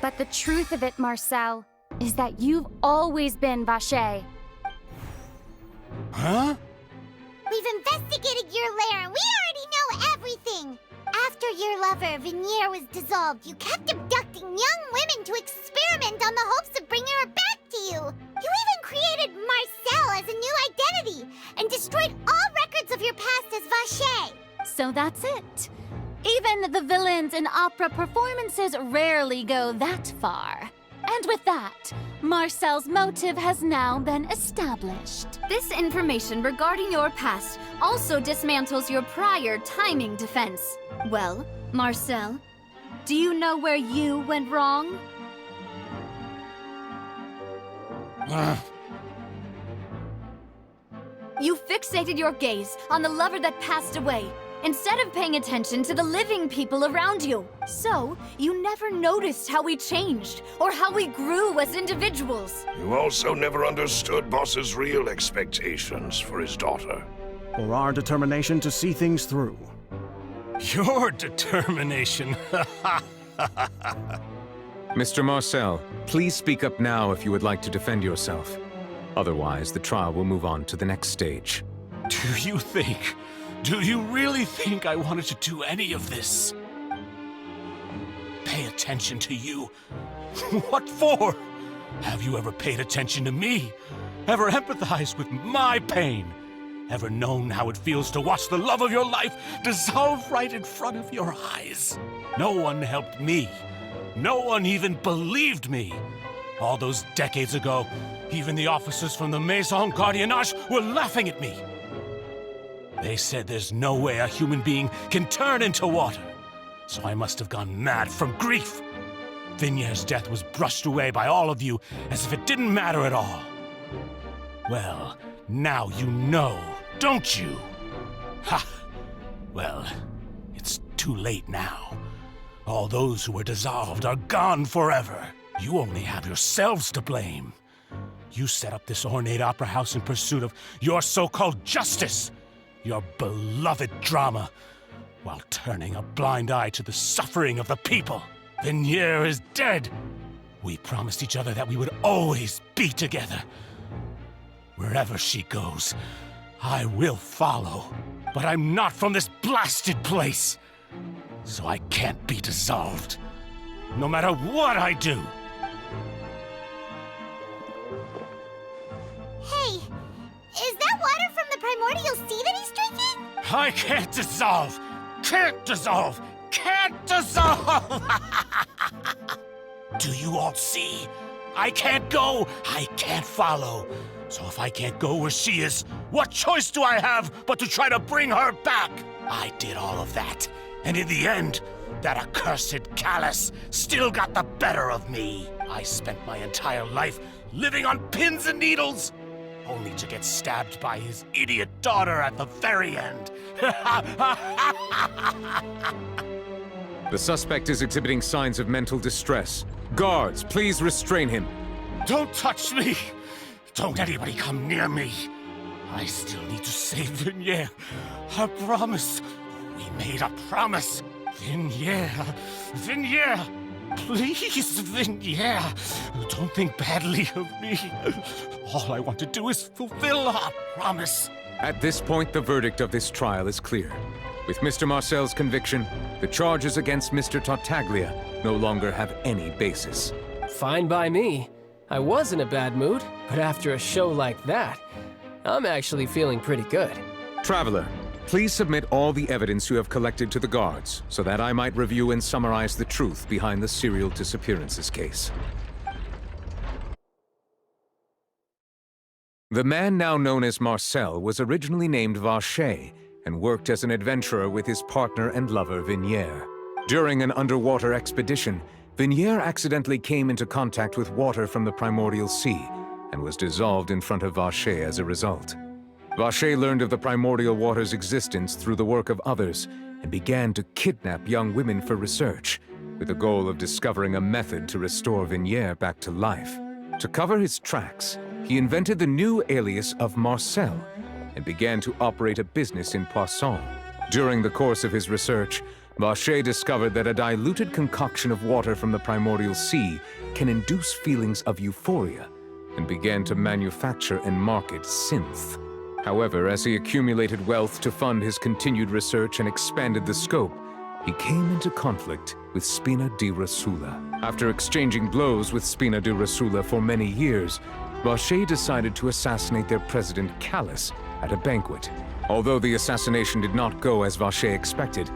But the truth of it, Marcel, is that you've always been Vacher. Huh? We've investigated your lair and we already know everything! After your lover, Vignier, was dissolved, you kept abducting young women to experiment on the hopes of bringing her back to you! You even created Marcel as a new identity, and destroyed all records of your past as Vacher! So that's it. Even the villains in opera performances rarely go that far. And with that, Marcel's motive has now been established. This information regarding your past also dismantles your prior timing defense. Well, Marcel, do you know where you went wrong? You fixated your gaze on the lover that passed away, instead of paying attention to the living people around you. So, you never noticed how we changed, or how we grew as individuals. You also never understood Boss's real expectations for his daughter. Or our determination to see things through. Your determination. Mr. Marcel, please speak up now if you would like to defend yourself. Otherwise, the trial will move on to the next stage. Do you really think I wanted to do any of this? Pay attention to you? What for? Have you ever paid attention to me? Ever empathized with my pain? Ever known how it feels to watch the love of your life dissolve right in front of your eyes? No one helped me. No one even believed me. All those decades ago, even the officers from the Maison Gardiennage were laughing at me. They said there's no way a human being can turn into water. So I must have gone mad from grief. Vignier's death was brushed away by all of you as if it didn't matter at all. Well, now you know, don't you? Ha! Well, it's too late now. All those who were dissolved are gone forever. You only have yourselves to blame. You set up this ornate opera house in pursuit of your so-called justice, your beloved drama, while turning a blind eye to the suffering of the people. Vignier is dead. We promised each other that we would always be together. Wherever she goes, I will follow. But I'm not from this blasted place, so I can't be dissolved, no matter what I do. Hey, is that water from the primordial sea that he's drinking? I can't dissolve! Can't dissolve! Can't dissolve! Do you all see? I can't go! I can't follow! So if I can't go where she is, what choice do I have but to try to bring her back? I did all of that, and in the end, that accursed Callus still got the better of me. I spent my entire life living on pins and needles, only to get stabbed by his idiot daughter at the very end. The suspect is exhibiting signs of mental distress. Guards, please restrain him. Don't touch me! Don't anybody come near me! I still need to save Vignier. I promise. We made a promise. Vignier. Vignier! Please, Vignier. Don't think badly of me. All I want to do is fulfill our promise. At this point, the verdict of this trial is clear. With Mr. Marcel's conviction, the charges against Mr. Tartaglia no longer have any basis. Fine by me. I was in a bad mood, but after a show like that, I'm actually feeling pretty good. Traveler, please submit all the evidence you have collected to the guards, so that I might review and summarize the truth behind the serial disappearances case. The man now known as Marcel was originally named Vacher and worked as an adventurer with his partner and lover Vignier. During an underwater expedition, Vignier accidentally came into contact with water from the primordial sea and was dissolved in front of Vacher as a result. Vacher learned of the primordial water's existence through the work of others and began to kidnap young women for research, with the goal of discovering a method to restore Vignier back to life. To cover his tracks, he invented the new alias of Marcel and began to operate a business in Poisson. During the course of his research, Vacher discovered that a diluted concoction of water from the primordial sea can induce feelings of euphoria, and began to manufacture and market synth. However, as he accumulated wealth to fund his continued research and expanded the scope, he came into conflict with Spina di Rasula. After exchanging blows with Spina di Rasula for many years, Vacher decided to assassinate their president Callus at a banquet. Although the assassination did not go as Vacher expected,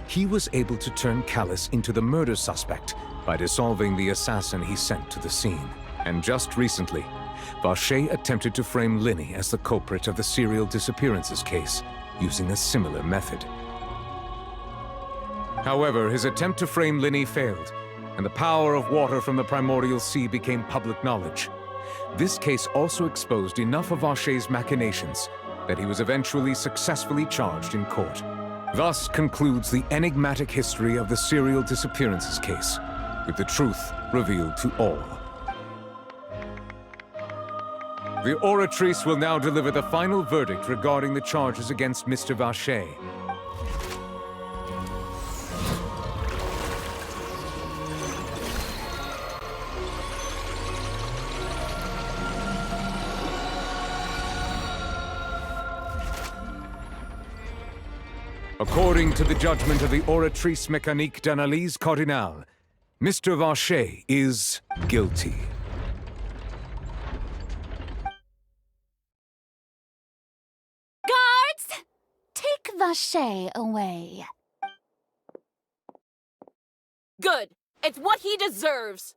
he was able to turn Callus into the murder suspect by dissolving the assassin he sent to the scene. And just recently, Vacher attempted to frame Linny as the culprit of the serial disappearances case, using a similar method. However, his attempt to frame Linny failed, and the power of water from the primordial sea became public knowledge. This case also exposed enough of Vacher's machinations that he was eventually successfully charged in court. Thus concludes the enigmatic history of the serial disappearances case, with the truth revealed to all. The Oratrice will now deliver the final verdict regarding the charges against Mr. Vacher. According to the judgment of the Oratrice Mécanique d'Analyse Cardinale, Mr. Vacher is guilty. Guards! Take Vacher away. Good. It's what he deserves.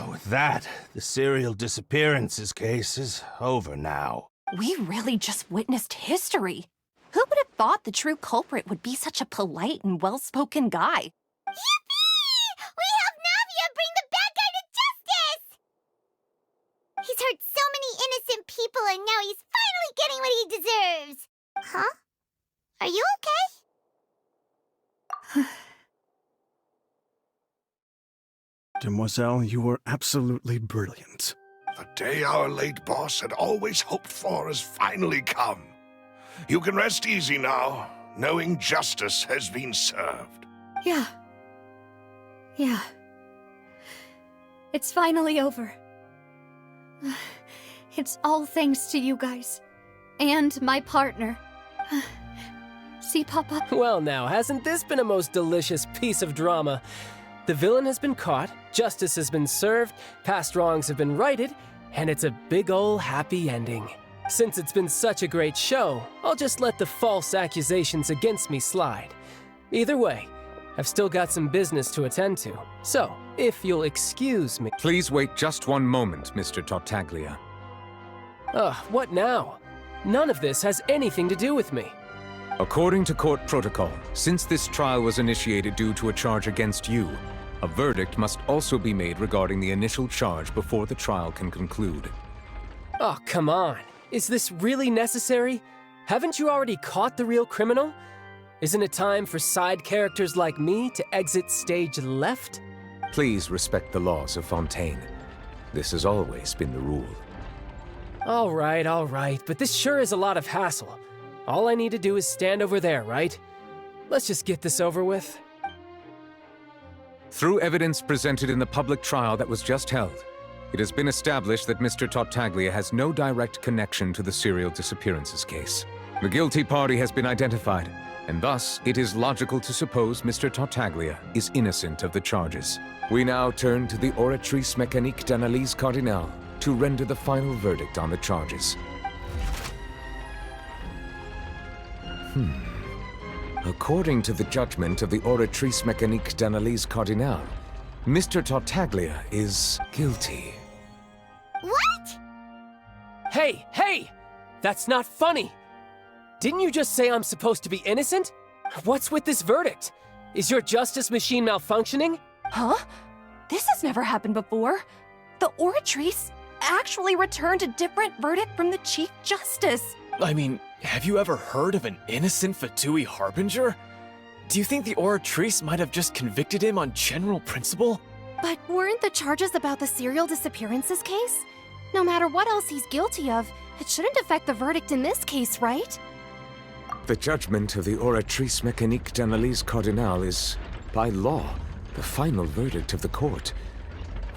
With that, the serial disappearances case is over now. We really just witnessed history. Who would have thought the true culprit would be such a polite and well-spoken guy? Yippee! We helped Navia bring the bad guy to justice! He's hurt so many innocent people and now he's finally getting what he deserves! Huh? Are you okay? Demoiselle, you were absolutely brilliant. The day our late boss had always hoped for has finally come. You can rest easy now, knowing justice has been served. Yeah. It's finally over. It's all thanks to you guys. And my partner. See, Papa? Well now, hasn't this been a most delicious piece of drama? The villain has been caught, justice has been served, past wrongs have been righted, and it's a big ol' happy ending. Since it's been such a great show, I'll just let the false accusations against me slide. Either way, I've still got some business to attend to, so if you'll excuse me... Please wait just one moment, Mr. Tartaglia. What now? None of this has anything to do with me. According to court protocol, since this trial was initiated due to a charge against you, a verdict must also be made regarding the initial charge before the trial can conclude. Oh, come on. Is this really necessary? Haven't you already caught the real criminal? Isn't it time for side characters like me to exit stage left? Please respect the laws of Fontaine. This has always been the rule. All right, but this sure is a lot of hassle. All I need to do is stand over there, right? Let's just get this over with. Through evidence presented in the public trial that was just held, it has been established that Mr. Tartaglia has no direct connection to the serial disappearances case. The guilty party has been identified, and thus it is logical to suppose Mr. Tartaglia is innocent of the charges. We now turn to the Oratrice Mécanique d'Analyse Cardinale to render the final verdict on the charges. According to the judgment of the Oratrice Mécanique d'Analyse Cardinale, Mr. Tartaglia is guilty. What? Hey! That's not funny! Didn't you just say I'm supposed to be innocent? What's with this verdict? Is your justice machine malfunctioning? Huh? This has never happened before. The Oratrice actually returned a different verdict from the Chief Justice. I mean, have you ever heard of an innocent Fatui Harbinger? Do you think the Oratrice might have just convicted him on general principle? But weren't the charges about the serial disappearances case? No matter what else he's guilty of, it shouldn't affect the verdict in this case, right? The judgment of the Oratrice Mécanique d'Analyse Cardinal is, by law, the final verdict of the court.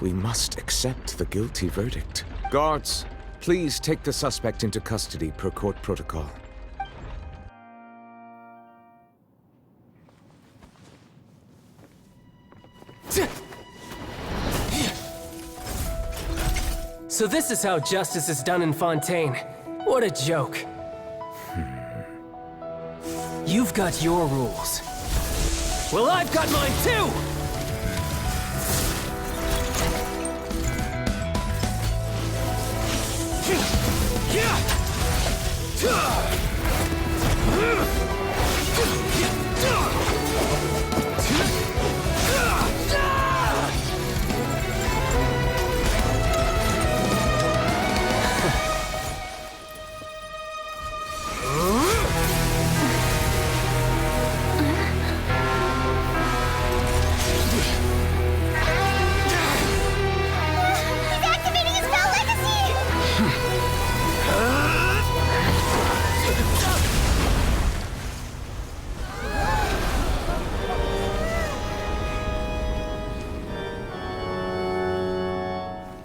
We must accept the guilty verdict. Guards, please take the suspect into custody per court protocol. So this is how justice is done in Fontaine. What a joke. You've got your rules. Well, I've got mine too!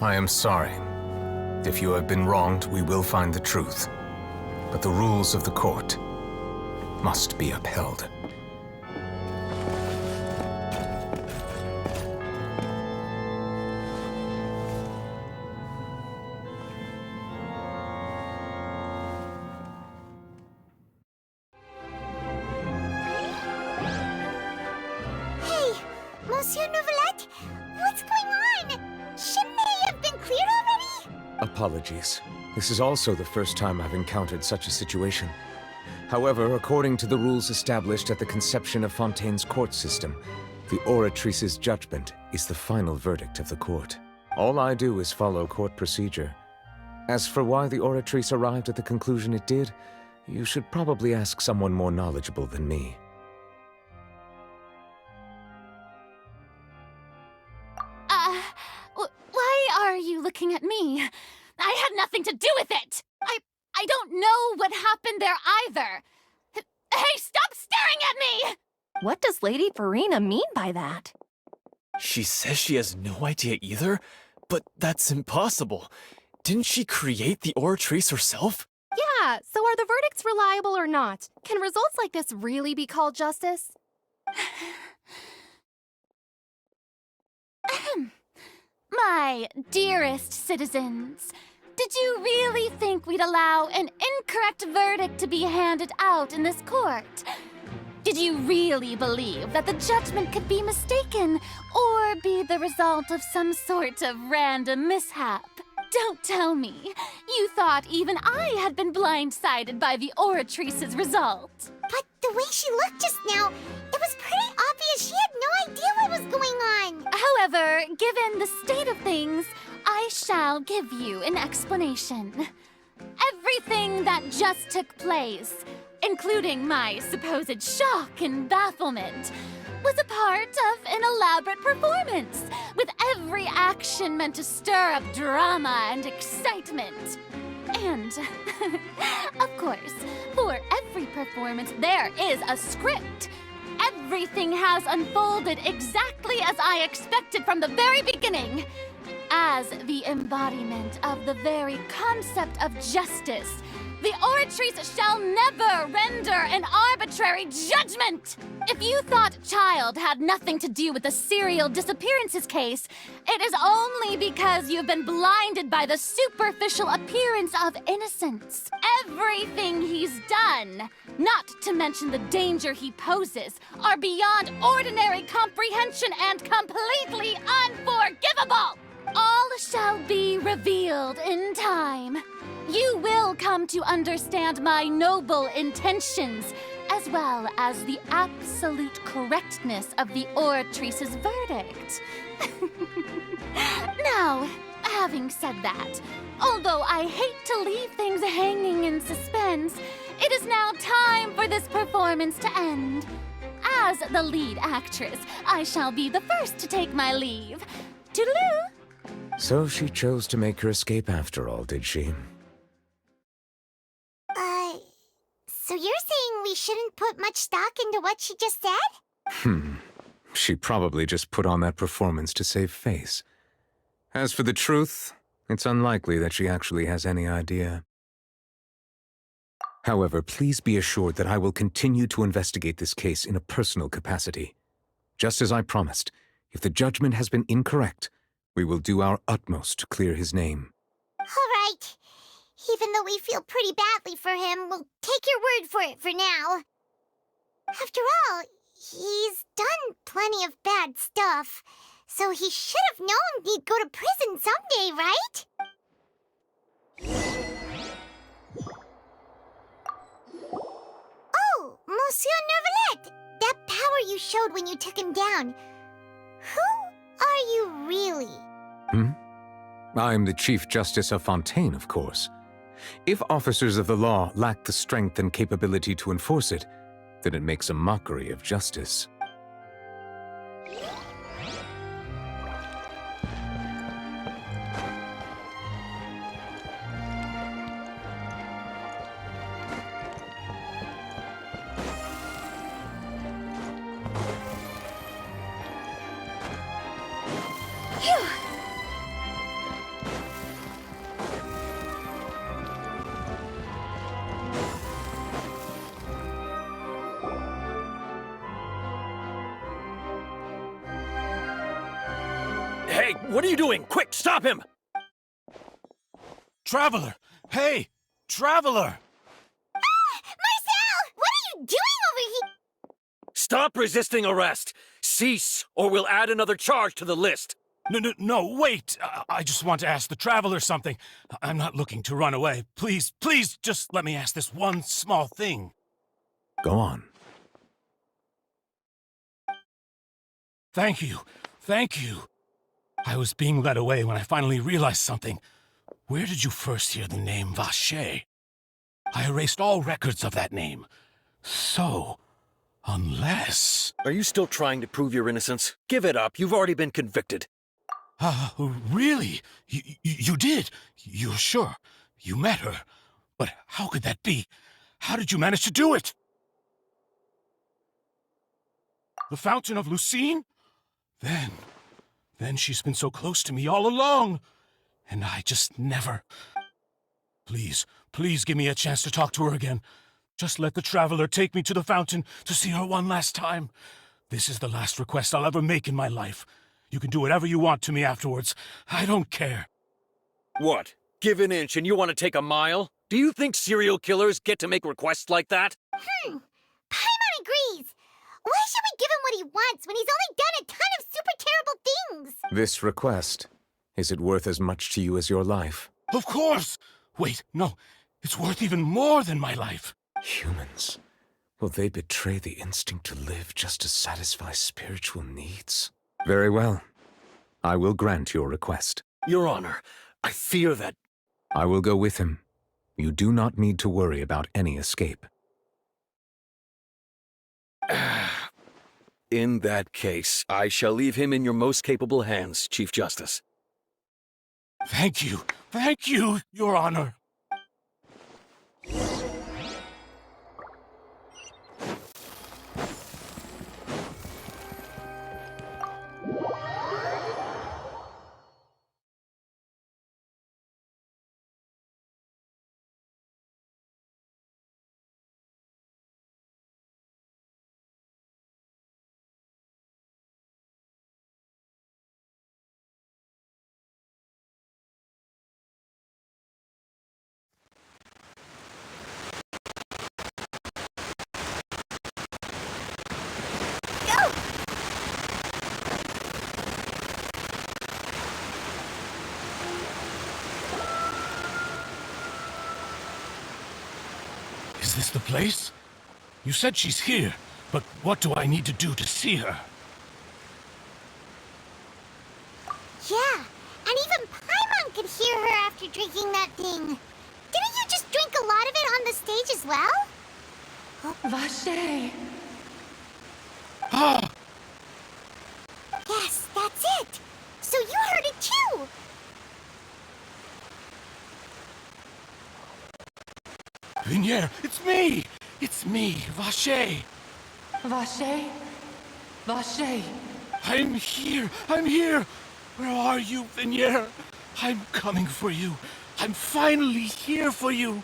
I am sorry. If you have been wronged, we will find the truth. But the rules of the court must be upheld. Hey, Monsieur Novelette, what's going on? Shouldn't they have been cleared already? Apologies. This is also the first time I've encountered such a situation. However, according to the rules established at the conception of Fontaine's court system, the Oratrice's judgment is the final verdict of the court. All I do is follow court procedure. As for why the Oratrice arrived at the conclusion it did, you should probably ask someone more knowledgeable than me. Why are you looking at me? I had nothing to do with it! I don't know what happened there either! Hey, stop staring at me! What does Lady Farina mean by that? She says she has no idea either, but that's impossible. Didn't she create the Oratrice herself? Yeah, so are the verdicts reliable or not? Can results like this really be called justice? My dearest citizens, did you really think we'd allow an incorrect verdict to be handed out in this court? Did you really believe that the judgment could be mistaken or be the result of some sort of random mishap? Don't tell me. You thought even I had been blindsided by the Oratrice's result. But the way she looked just now, it was pretty obvious she had no idea what was going on. However, given the state of things, I shall give you an explanation. Everything that just took place, including my supposed shock and bafflement, was a part of an elaborate performance, with every action meant to stir up drama and excitement. And, of course, for every performance there is a script. Everything has unfolded exactly as I expected from the very beginning. As the embodiment of the very concept of justice, the Oratrice shall never render an arbitrary judgment! If you thought Child had nothing to do with the serial disappearances case, it is only because you've been blinded by the superficial appearance of innocence. Everything he's done, not to mention the danger he poses, are beyond ordinary comprehension and completely unforgivable! All shall be revealed in time. You will come to understand my noble intentions, as well as the absolute correctness of the Oratrice's verdict. Now, having said that, although I hate to leave things hanging in suspense, it is now time for this performance to end. As the lead actress, I shall be the first to take my leave. Toodaloo! So she chose to make her escape after all, did she? So you're saying we shouldn't put much stock into what she just said? She probably just put on that performance to save face. As for the truth, it's unlikely that she actually has any idea. However, please be assured that I will continue to investigate this case in a personal capacity. Just as I promised, if the judgment has been incorrect, we will do our utmost to clear his name. All right. Even though we feel pretty badly for him, we'll take your word for it for now. After all, he's done plenty of bad stuff, so he should have known he'd go to prison someday, right? Oh, Monsieur Nervalet! That power you showed when you took him down. Who are you really? I'm the Chief Justice of Fontaine, of course. If officers of the law lack the strength and capability to enforce it, then it makes a mockery of justice. Hey, what are you doing? Quick, stop him! Traveler! Hey! Traveler! Marcel! What are you doing over here? Stop resisting arrest! Cease, or we'll add another charge to the list! No, wait! I just want to ask the Traveler something. I'm not looking to run away. Please, just let me ask this one small thing. Go on. Thank you. I was being led away when I finally realized something. Where did you first hear the name Vacher? I erased all records of that name. So, unless... Are you still trying to prove your innocence? Give it up. You've already been convicted. Really? You did? You're sure? You met her? But how could that be? How did you manage to do it? The Fountain of Lucine? Then she's been so close to me all along. And I just never... Please give me a chance to talk to her again. Just let the Traveler take me to the fountain to see her one last time. This is the last request I'll ever make in my life. You can do whatever you want to me afterwards. I don't care. What? Give an inch and you want to take a mile? Do you think serial killers get to make requests like that? Paimon agrees. Why should we give him what he wants when he's only done a ton of super terrible things? This request, is it worth as much to you as your life? Of course! Wait, no. It's worth even more than my life. Humans. Will they betray the instinct to live just to satisfy spiritual needs? Very well. I will grant your request. Your Honor, I fear that... I will go with him. You do not need to worry about any escape. In that case, I shall leave him in your most capable hands, Chief Justice. Thank you, Your Honor. Is this the place? You said she's here, but what do I need to do to see her? Yeah, and even Paimon could hear her after drinking that thing. Didn't you just drink a lot of it on the stage as well? Vacher. Ah! Yes, that's it. So you heard it too. Vignier, it's me! It's me, Vache. Vache? Vache? I'm here! I'm here! Where are you, Vignier? I'm coming for you. I'm finally here for you.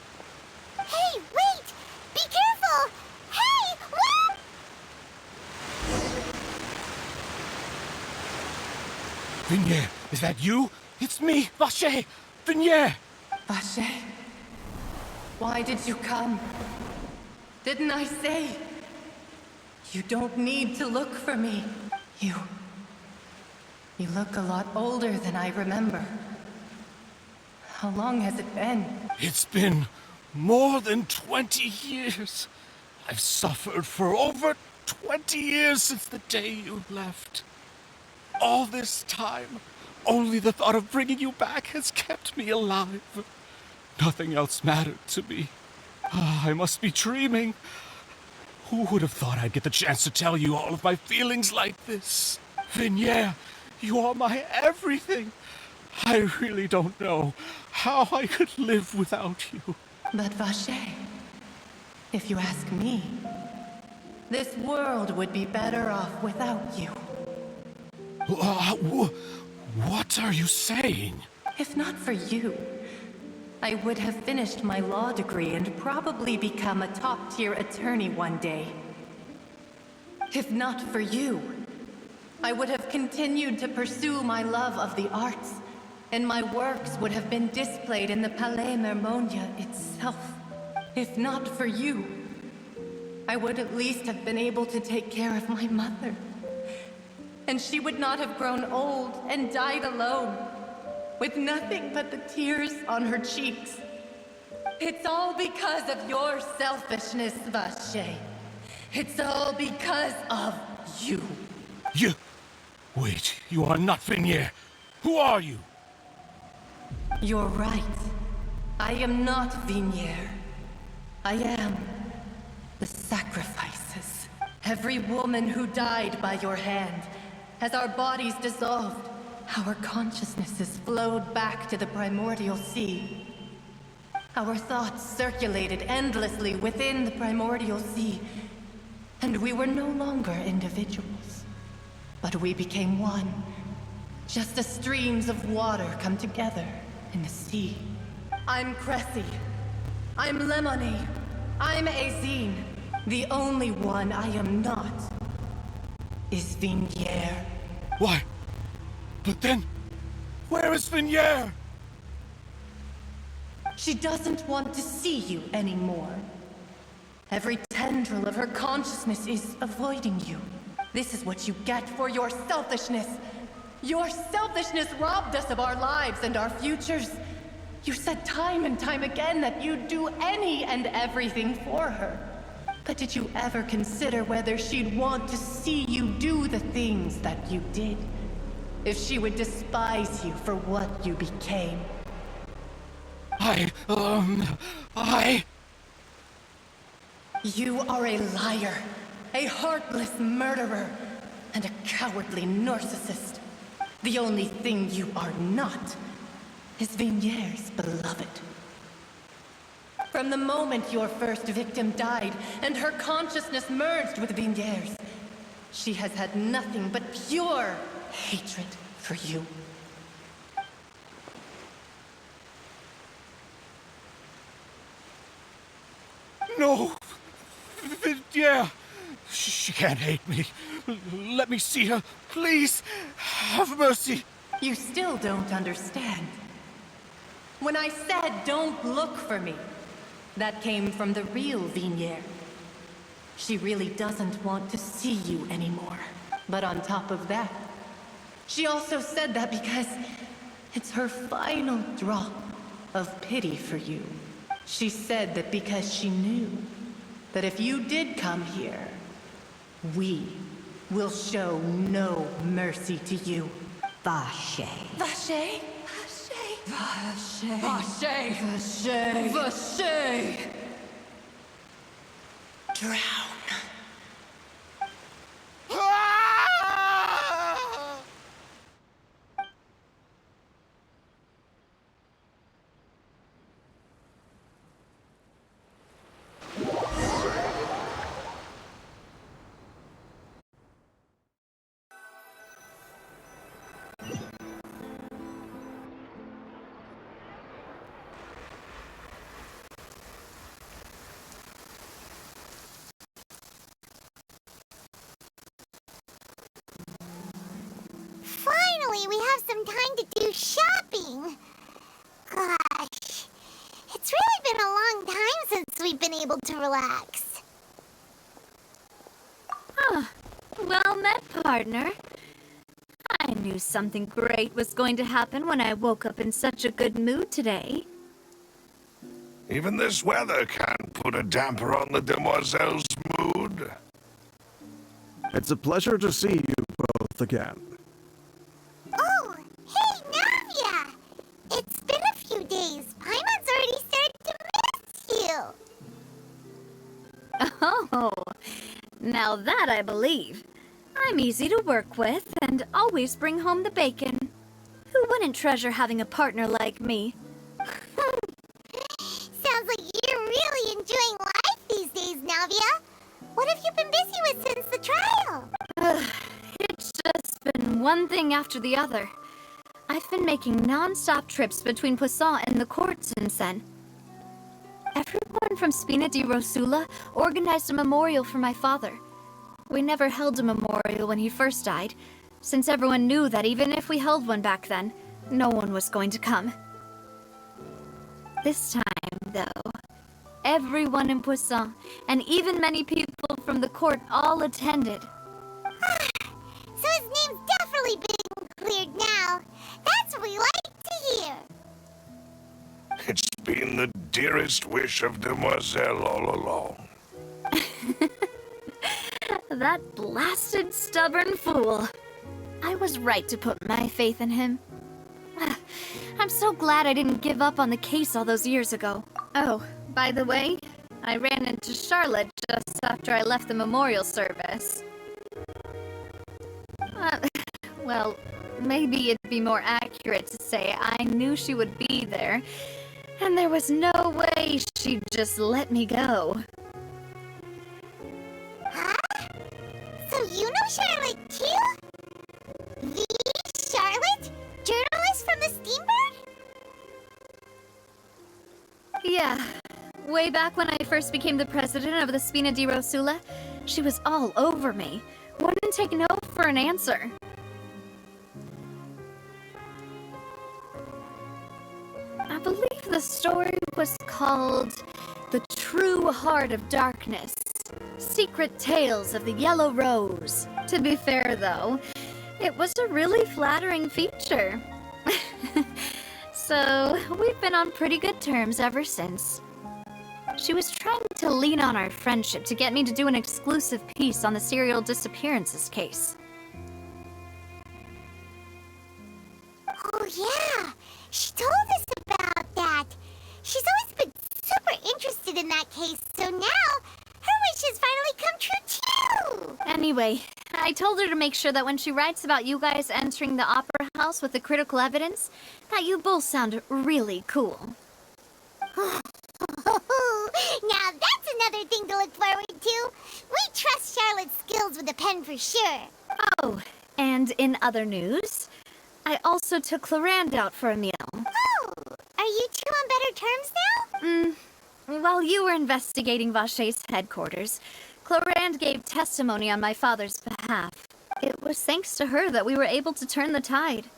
Hey, wait! Be careful! Hey, whoa! Vignier, is that you? It's me, Vache! Vignier! Vache? Why did you come? Didn't I say? You don't need to look for me. You look a lot older than I remember. How long has it been? It's been more than 20 years. I've suffered for over 20 years since the day you left. All this time, only the thought of bringing you back has kept me alive. Nothing else mattered to me. I must be dreaming. Who would have thought I'd get the chance to tell you all of my feelings like this? Vignier, you are my everything. I really don't know how I could live without you. But Vache, if you ask me, this world would be better off without you. What are you saying? If not for you, I would have finished my law degree and probably become a top-tier attorney one day. If not for you, I would have continued to pursue my love of the arts, and my works would have been displayed in the Palais Mermonia itself. If not for you, I would at least have been able to take care of my mother. And she would not have grown old and died alone, with nothing but the tears on her cheeks. It's all because of your selfishness, Vache. It's all because of you. You... Wait, you are not Vignier. Who are you? You're right. I am not Vignier. I am the sacrifices. Every woman who died by your hand, as our bodies dissolved, our consciousnesses flowed back to the primordial sea. Our thoughts circulated endlessly within the primordial sea, and we were no longer individuals. But we became one, just as streams of water come together in the sea. I'm Cressy. I'm Lemonade. I'm Azine. The only one I am not is Vignier. Why? But then, where is Vignier? She doesn't want to see you anymore. Every tendril of her consciousness is avoiding you. This is what you get for your selfishness. Your selfishness robbed us of our lives and our futures. You said time and time again that you'd do any and everything for her. But did you ever consider whether she'd want to see you do the things that you did? If she would despise you for what you became? You are a liar, a heartless murderer, and a cowardly narcissist. The only thing you are not is Vignier's beloved. From the moment your first victim died and her consciousness merged with Vignier's, she has had nothing but pure hatred for you. No! Vignier! She can't hate me. Let me see her. Please, have mercy. You still don't understand. When I said don't look for me, that came from the real Vignier. She really doesn't want to see you anymore. But on top of that, she also said that because it's her final drop of pity for you. She said that because she knew that if you did come here, we will show no mercy to you. Vache. Vache? Vache. Vache. Vache. Vache. Drown. we have some time to do shopping. Gosh, it's really been a long time since we've been able to relax. Ah, well met, partner. I knew something great was going to happen when I woke up in such a good mood today. Even this weather can't put a damper on the demoiselle's mood. It's a pleasure to see you both again. Oh, hey, Navia! It's been a few days. Paimon's already started to miss you. Oh, now that I believe. I'm easy to work with and always bring home the bacon. Who wouldn't treasure having a partner like me? Sounds like you're really enjoying life these days, Navia. What have you been busy with since the trial? It's just been one thing after the other. I've been making non-stop trips between Poisson and the courts in Seine. Everyone from Spina di Rosula organized a memorial for my father. We never held a memorial when he first died, since everyone knew that even if we held one back then, no one was going to come. This time, though, everyone in Poisson, and even many people from the court, all attended. So his name's definitely being cleared now. That's what we like to hear. It's been the dearest wish of Demoiselle all along. That blasted stubborn fool. I was right to put my faith in him. I'm so glad I didn't give up on the case all those years ago. Oh, by the way, I ran into Charlotte just after I left the memorial service. Well, maybe it'd be more accurate to say I knew she would be there, and there was no way she'd just let me go. Huh? So you know Charlotte too? The Charlotte? Journalist from the Steambird? Yeah. Way back when I first became the president of the Spina di Rosula, she was all over me. Wouldn't take no for an answer. I believe the story was called The True Heart of Darkness. Secret Tales of the Yellow Rose. To be fair, though, it was a really flattering feature. So, we've been on pretty good terms ever since. She was trying to lean on our friendship to get me to do an exclusive piece on the serial disappearances case. Oh yeah, she told us about that. She's always been super interested in that case, so now her wishes finally come true too! Anyway, I told her to make sure that when she writes about you guys entering the opera house with the critical evidence, that you both sound really cool. Now that's another thing to look forward to. We trust Charlotte's skills with a pen for sure. Oh, and in other news, I also took Clarande out for a meal. Oh, are you two on better terms now? While you were investigating Vaché's headquarters, Clarande gave testimony on my father's behalf. It was thanks to her that we were able to turn the tide.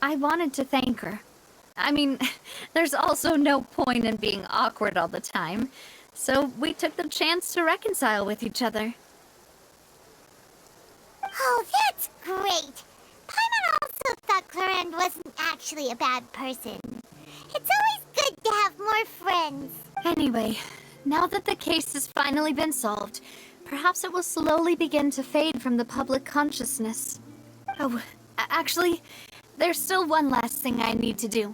I wanted to thank her. I mean, there's also no point in being awkward all the time, so we took the chance to reconcile with each other. Oh, that's great! Paimon also thought Clarande wasn't actually a bad person. It's always good to have more friends. Anyway, now that the case has finally been solved, perhaps it will slowly begin to fade from the public consciousness. Oh, actually, there's still one last thing I need to do.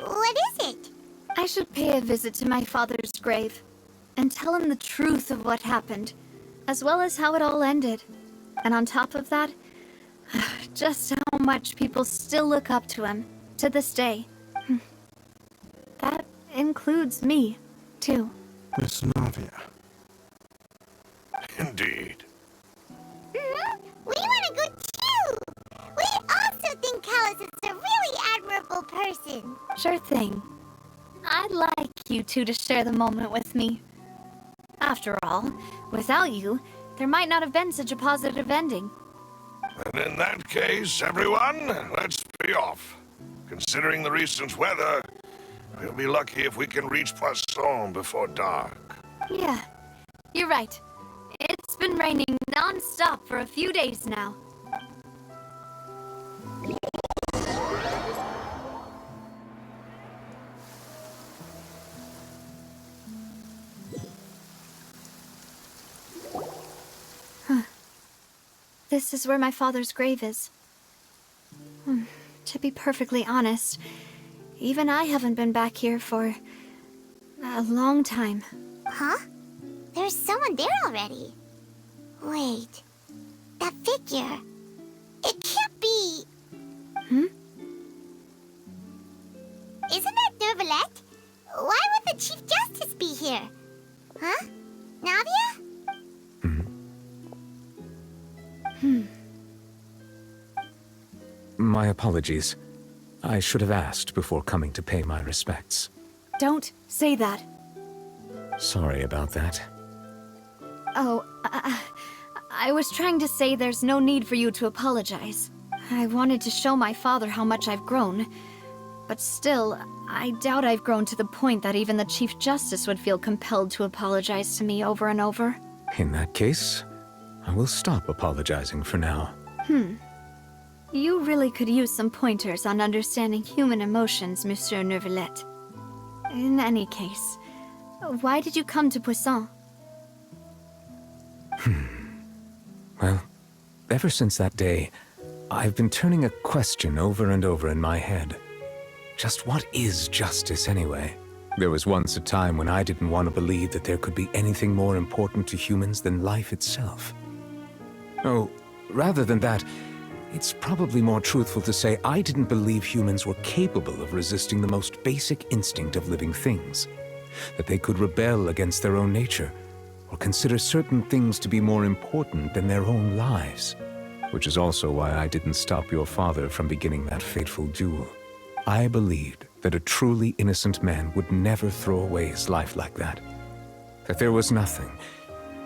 What is it? I should pay a visit to my father's grave and tell him the truth of what happened, as well as how it all ended. And on top of that, just how much people still look up to him to this day. That includes me, too. Miss Navia. Indeed. We want to go too! We also think Callus is a really admirable person. Sure thing. I'd like you two to share the moment with me. After all, without you, there might not have been such a positive ending. And in that case, everyone, let's be off. Considering the recent weather, we'll be lucky if we can reach Poisson before dark. Yeah, you're right. It's been raining non-stop for a few days now. This is where my father's grave is. To be perfectly honest, even I haven't been back here for a long time. Huh? There's someone there already. Wait. That figure. It can't be... Isn't that Neuvillette? Why would the Chief Justice be here? Huh? Navia? My apologies. I should have asked before coming to pay my respects. Don't say that. Sorry about that. Oh, I was trying to say there's no need for you to apologize. I wanted to show my father how much I've grown. But still, I doubt I've grown to the point that even the Chief Justice would feel compelled to apologize to me over and over. In that case, I will stop apologizing for now. You really could use some pointers on understanding human emotions, Monsieur Neuvillette. In any case, why did you come to Poisson? Well, ever since that day, I've been turning a question over and over in my head. Just what is justice anyway? There was once a time when I didn't want to believe that there could be anything more important to humans than life itself. Oh, rather than that, it's probably more truthful to say I didn't believe humans were capable of resisting the most basic instinct of living things. That they could rebel against their own nature, or consider certain things to be more important than their own lives. Which is also why I didn't stop your father from beginning that fateful duel. I believed that a truly innocent man would never throw away his life like that. That there was nothing,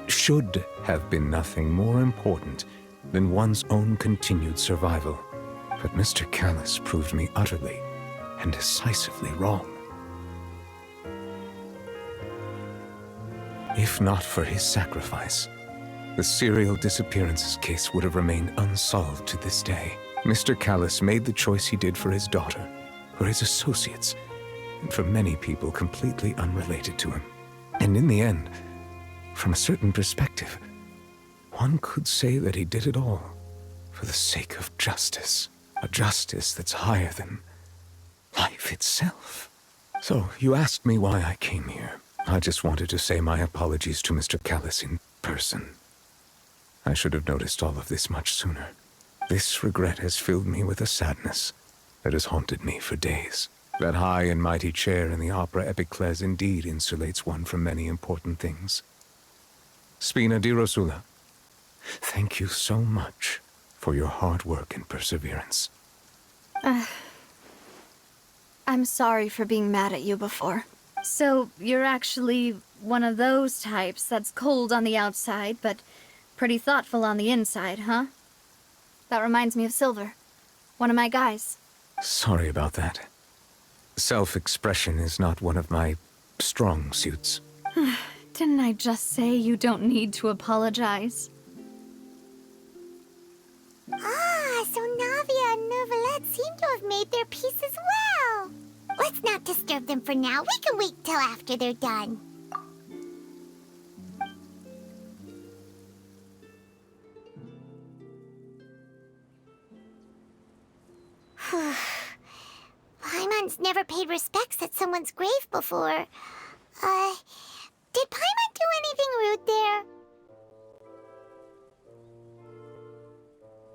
should have been nothing more important than one's own continued survival. But Mr. Callis proved me utterly and decisively wrong. If not for his sacrifice, the serial disappearances case would have remained unsolved to this day. Mr. Callis made the choice he did for his daughter, for his associates, and for many people completely unrelated to him. And in the end, from a certain perspective, one could say that he did it all for the sake of justice. A justice that's higher than life itself. So, you asked me why I came here. I just wanted to say my apologies to Mr. Callis in person. I should have noticed all of this much sooner. This regret has filled me with a sadness that has haunted me for days. That high and mighty chair in the Opera Epiclese indeed insulates one from many important things. Spina di Rosula, thank you so much for your hard work and perseverance. I'm sorry for being mad at you before. So, you're actually one of those types that's cold on the outside, but pretty thoughtful on the inside, huh? That reminds me of Silver, one of my guys. Sorry about that. Self-expression is not one of my strong suits. Didn't I just say you don't need to apologize? So Navia and Neuvillette seem to have made their peace as well. Let's not disturb them for now. We can wait till after they're done. Paimon's never paid respects at someone's grave before. Did Paimon do anything rude there?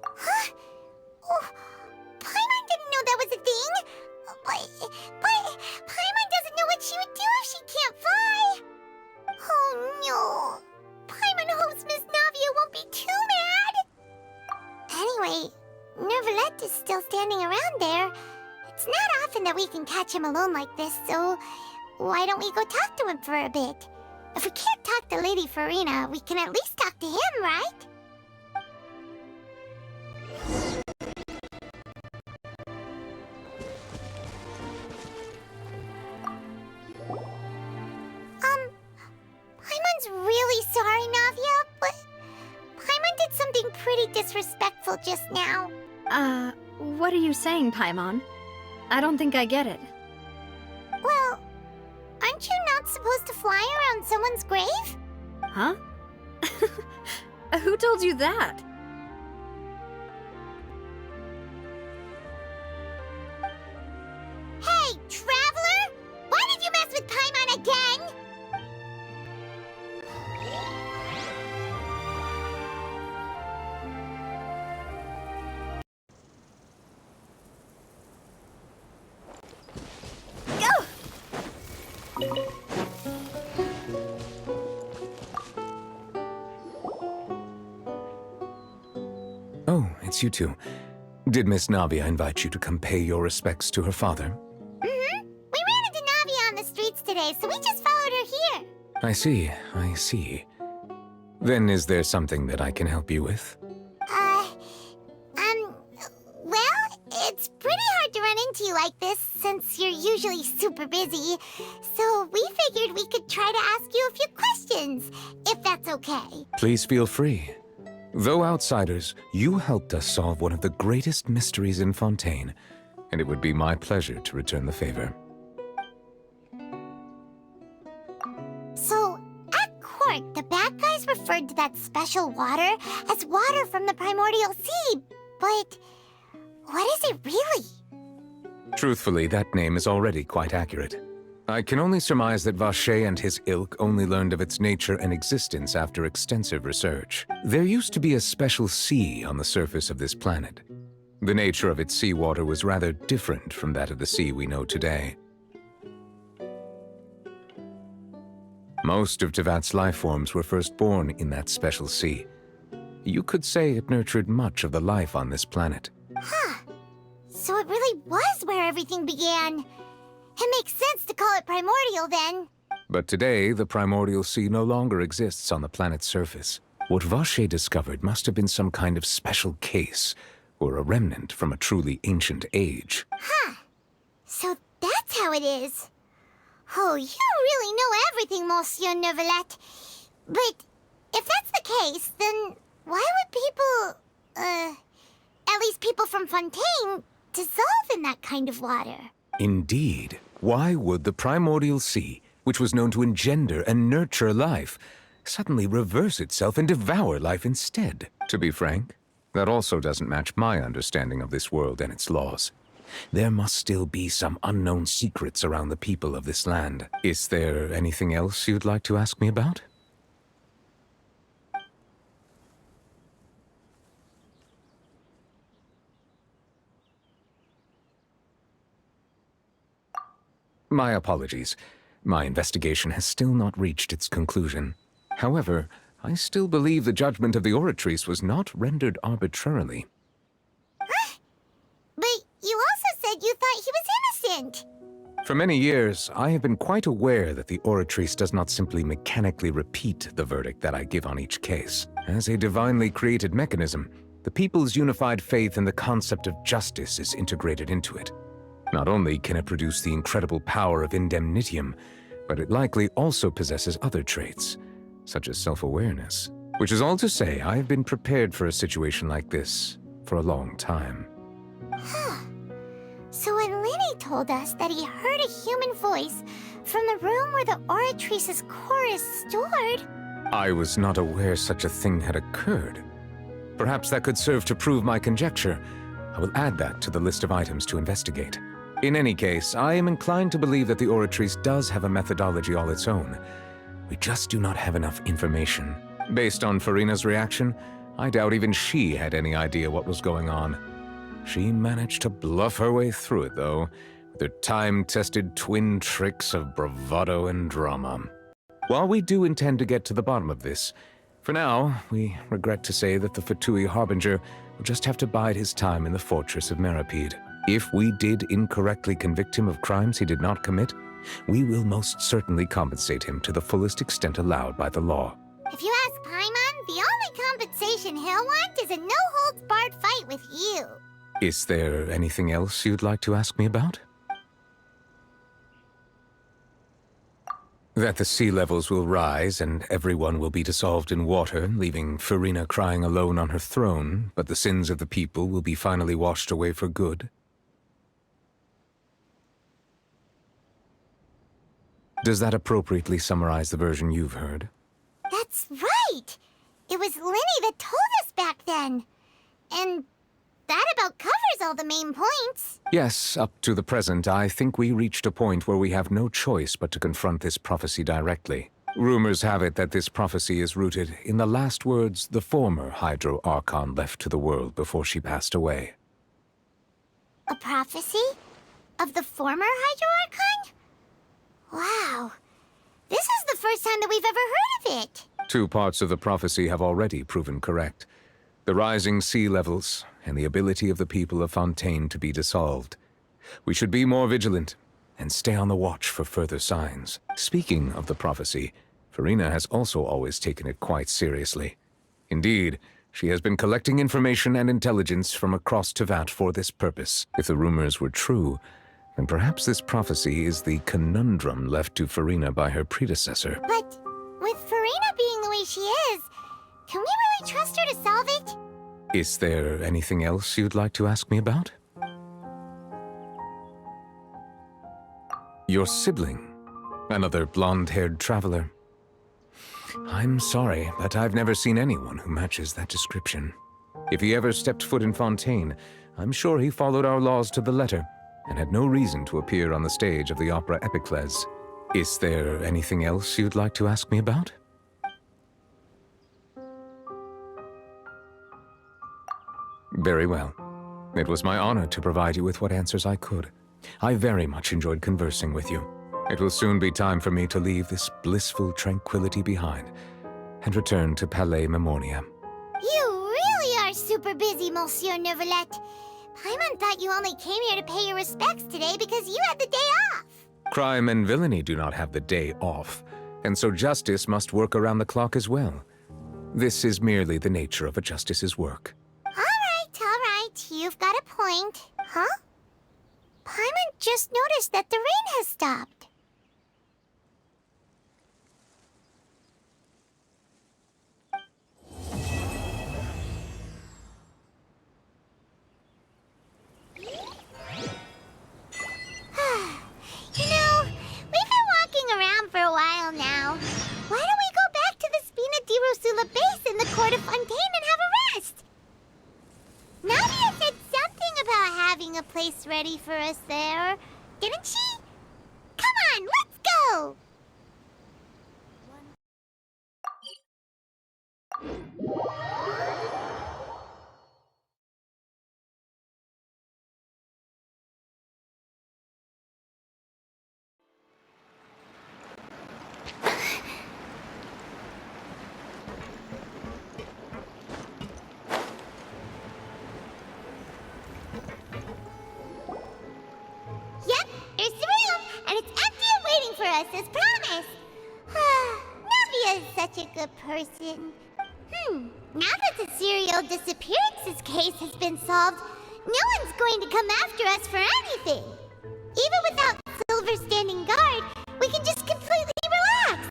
Huh? Oh, Paimon didn't know that was a thing. But Paimon doesn't know what she would do if she can't fly. Oh no. Paimon hopes Miss Navia won't be too mad. Anyway, Neuvillette is still standing around there. It's not often that we can catch him alone like this, so why don't we go talk to him for a bit? If we can't talk to Lady Farina, we can at least talk to him, right? pretty disrespectful just now. What are you saying, Paimon? I don't think I get it. Well, aren't you not supposed to fly around someone's grave? Huh? Who told you that? Hey, Traveler! Why did you mess with Paimon again? Oh, it's you two. Did Miss Navia invite you to come pay your respects to her father? Mm-hmm. We ran into Navia on the streets today, so we just followed her here. I see, I see. Then is there something that I can help you with? Well, it's pretty hard to run into you like this since you're usually super busy. So we figured we could try to ask you a few questions, if that's okay. Please feel free. Though outsiders, you helped us solve one of the greatest mysteries in Fontaine, and it would be my pleasure to return the favor. So, at court, the bad guys referred to that special water as water from the primordial sea, but what is it really? Truthfully, that name is already quite accurate. I can only surmise that Vacher and his ilk only learned of its nature and existence after extensive research. There used to be a special sea on the surface of this planet. The nature of its seawater was rather different from that of the sea we know today. Most of Tevat's life forms were first born in that special sea. You could say it nurtured much of the life on this planet. Huh. So it really was where everything began. It makes sense to call it primordial then. But today, the primordial sea no longer exists on the planet's surface. What Vacher discovered must have been some kind of special case, or a remnant from a truly ancient age. Huh. So that's how it is. Oh, you really know everything, Monsieur Neuvillette. But if that's the case, then why would people, at least people from Fontaine, dissolve in that kind of water? Indeed. Why would the primordial sea, which was known to engender and nurture life, suddenly reverse itself and devour life instead? To be frank, that also doesn't match my understanding of this world and its laws. There must still be some unknown secrets around the people of this land. Is there anything else you'd like to ask me about? My apologies. My investigation has still not reached its conclusion. However, I still believe the judgment of the Oratrice was not rendered arbitrarily. But you also said you thought he was innocent. For many years, I have been quite aware that the Oratrice does not simply mechanically repeat the verdict that I give on each case. As a divinely created mechanism, the people's unified faith in the concept of justice is integrated into it. Not only can it produce the incredible power of indemnitium, but it likely also possesses other traits, such as self-awareness. Which is all to say, I have been prepared for a situation like this for a long time. Huh. So when Linny told us that he heard a human voice from the room where the Oratrice's core is stored... I was not aware such a thing had occurred. Perhaps that could serve to prove my conjecture. I will add that to the list of items to investigate. In any case, I am inclined to believe that the Oratrice does have a methodology all its own. We just do not have enough information. Based on Farina's reaction, I doubt even she had any idea what was going on. She managed to bluff her way through it, though, with her time-tested twin tricks of bravado and drama. While we do intend to get to the bottom of this, for now, we regret to say that the Fatui Harbinger will just have to bide his time in the fortress of Meripede. If we did incorrectly convict him of crimes he did not commit, we will most certainly compensate him to the fullest extent allowed by the law. If you ask Paimon, the only compensation he'll want is a no-holds-barred fight with you. Is there anything else you'd like to ask me about? That the sea levels will rise and everyone will be dissolved in water, leaving Farina crying alone on her throne, but the sins of the people will be finally washed away for good. Does that appropriately summarize the version you've heard? That's right! It was Linny that told us back then. And that about covers all the main points. Yes, up to the present, I think we reached a point where we have no choice but to confront this prophecy directly. Rumors have it that this prophecy is rooted in the last words the former Hydro Archon left to the world before she passed away. A prophecy? Of the former Hydro Archon? Wow. This is the first time that we've ever heard of it. 2 parts of the prophecy have already proven correct. The rising sea levels, and the ability of the people of Fontaine to be dissolved. We should be more vigilant, and stay on the watch for further signs. Speaking of the prophecy, Farina has also always taken it quite seriously. Indeed, she has been collecting information and intelligence from across Tevat for this purpose. If the rumors were true, then perhaps this prophecy is the conundrum left to Farina by her predecessor. But with Farina being the way she is, can we really trust her to solve it? Is there anything else you'd like to ask me about? Your sibling, another blonde-haired traveler. I'm sorry, but I've never seen anyone who matches that description. If he ever stepped foot in Fontaine, I'm sure he followed our laws to the letter, and had no reason to appear on the stage of the opera Epicles. Is there anything else you'd like to ask me about? Very well. It was my honor to provide you with what answers I could. I very much enjoyed conversing with you. It will soon be time for me to leave this blissful tranquility behind and return to Palais Memoria. You really are super busy, Monsieur Neuvillette. Paimon thought you only came here to pay your respects today because you had the day off. Crime and villainy do not have the day off, and so justice must work around the clock as well. This is merely the nature of a justice's work. All right, you've got a point. Huh? Paimon just noticed that the rain has stopped. You know, we've been walking around for a while now. Why don't we go back to the Spina di Rosula base in the court of Fontaine and have a rest? Nadia said something about having a place ready for us there, didn't she? Come on, let's go! As promised. Navia is such a good person. Now that the serial disappearances case has been solved, no one's going to come after us for anything. Even without Silver standing guard, we can just completely relax.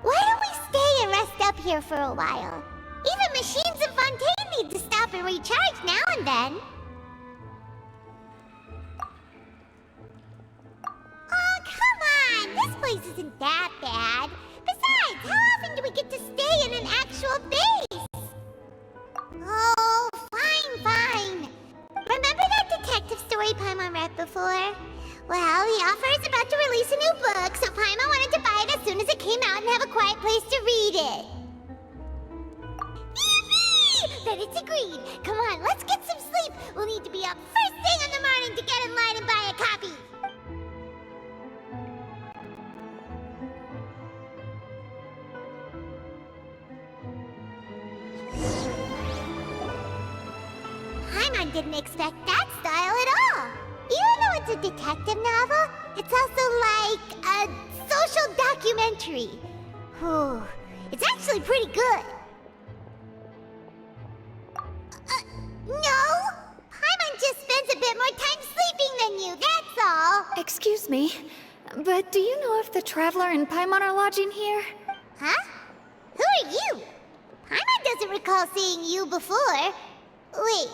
Why don't we stay and rest up here for a while? Even machines in Fontaine need to stop and recharge now and then. This place isn't that bad. Besides, how often do we get to stay in an actual base? Oh, fine. Remember that detective story Paimon read before? Well, the author is about to release a new book, so Paimon wanted to buy it as soon as it came out and have a quiet place to read it. Yippee! Then it's agreed. Come on, let's get some sleep. We'll need to be up first thing in the morning to get in line and buy a copy. Paimon didn't expect that style at all. Even though it's a detective novel, it's also like a social documentary. Whew. It's actually pretty good. No! Paimon just spends a bit more time sleeping than you, that's all. Excuse me. but do you know if the Traveler and Paimon are lodging here? Huh? Who are you? Paimon doesn't recall seeing you before. Wait,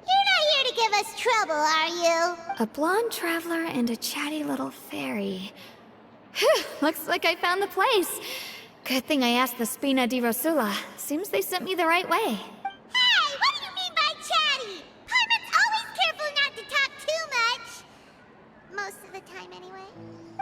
you're not here to give us trouble, are you? A blonde traveler and a chatty little fairy. Whew, looks like I found the place. Good thing I asked the Spina di Rosula. Seems they sent me the right way. Hey, what do you mean by chatty? Paimon's always careful not to talk too much. Most of the time, anyway.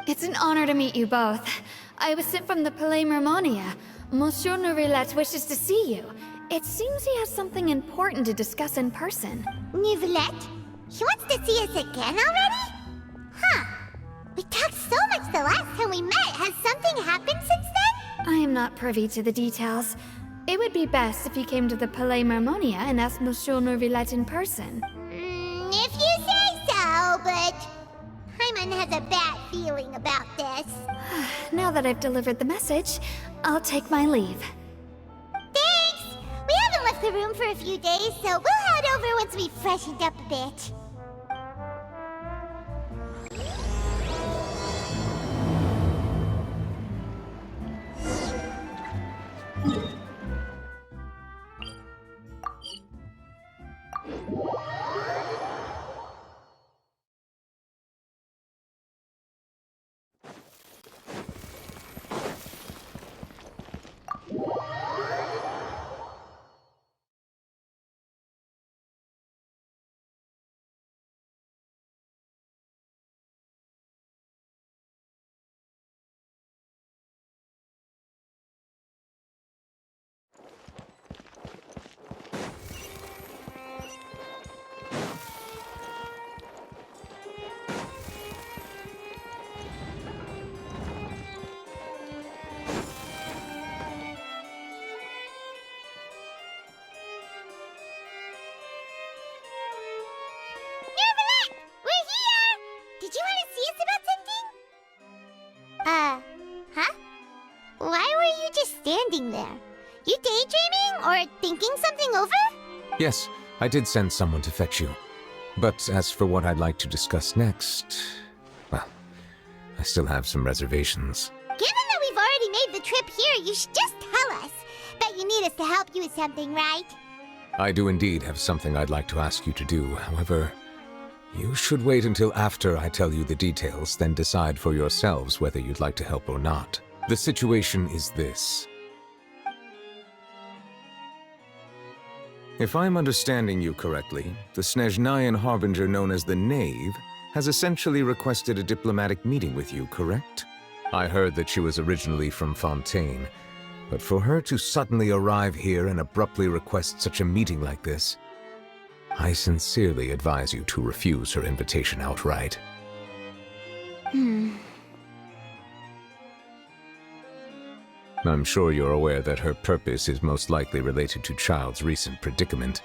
It's an honor to meet you both. I was sent from the Palais Mermonia. Monsieur Nourilette wishes to see you. It seems he has something important to discuss in person. Nourilette? He wants to see us again already? Huh. We talked so much the last time we met. Has something happened since then? I am not privy to the details. It would be best if you came to the Palais Mermonia and asked Monsieur Nourilette in person. If you say so, but Paimon has a bad feeling about this. Now that I've delivered the message, I'll take my leave. Thanks! We haven't left the room for a few days, so we'll head over once we've freshened up a bit. Did you want to see us about something? Huh? Why were you just standing there? You daydreaming or thinking something over? Yes, I did send someone to fetch you. But as for what I'd like to discuss next, well, I still have some reservations. Given that we've already made the trip here, you should just tell us. Bet you need us to help you with something, right? I do indeed have something I'd like to ask you to do. However, you should wait until after I tell you the details, then decide for yourselves whether you'd like to help or not. The situation is this. If I'm understanding you correctly, the Snezhnayan Harbinger known as the Knave has essentially requested a diplomatic meeting with you, correct? I heard that she was originally from Fontaine, but for her to suddenly arrive here and abruptly request such a meeting like this, I sincerely advise you to refuse her invitation outright. I'm sure you're aware that her purpose is most likely related to Child's recent predicament.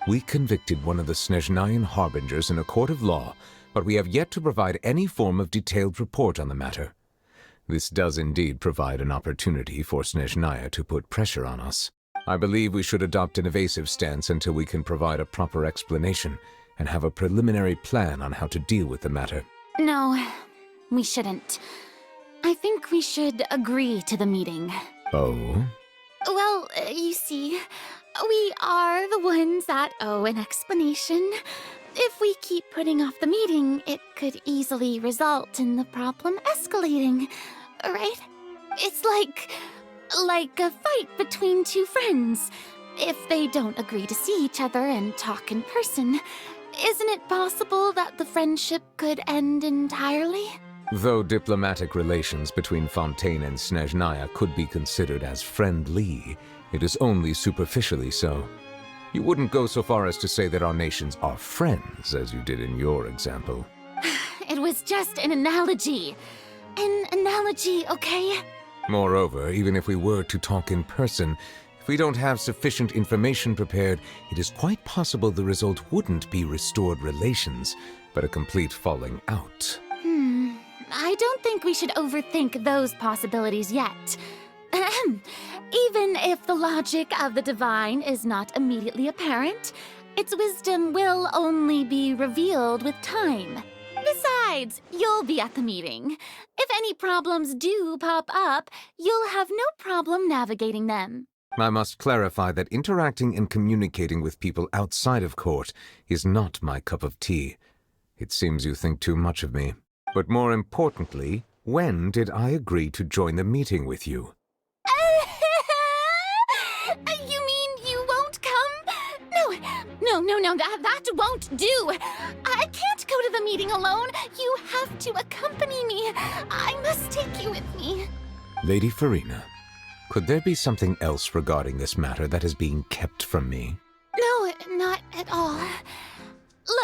We convicted one of the Snezhnayan Harbingers in a court of law, but we have yet to provide any form of detailed report on the matter. This does indeed provide an opportunity for Snezhnaya to put pressure on us. I believe we should adopt an evasive stance until we can provide a proper explanation and have a preliminary plan on how to deal with the matter. No, we shouldn't. I think we should agree to the meeting. Oh? Well, you see, we are the ones that owe an explanation. If we keep putting off the meeting, it could easily result in the problem escalating, right? It's like a fight between two friends. If they don't agree to see each other and talk in person, isn't it possible that the friendship could end entirely? Though diplomatic relations between Fontaine and Snezhnaya could be considered as friendly, it is only superficially so. You wouldn't go so far as to say that our nations are friends, as you did in your example. It was just an analogy. An analogy, okay? Moreover, even if we were to talk in person, if we don't have sufficient information prepared, it is quite possible the result wouldn't be restored relations, but a complete falling out. I don't think we should overthink those possibilities yet. Even if the logic of the divine is not immediately apparent, Its wisdom will only be revealed with time. Besides, you'll be at the meeting. If any problems do pop up, you'll have no problem navigating them. I must clarify that interacting and communicating with people outside of court is not my cup of tea. It seems you think too much of me. But more importantly, when did I agree to join the meeting with you? You mean you won't come? No, that won't do. I can't go to the meeting alone. You have to accompany me. I must take you with me. Lady Farina, could there be something else regarding this matter that is being kept from me? No, not at all.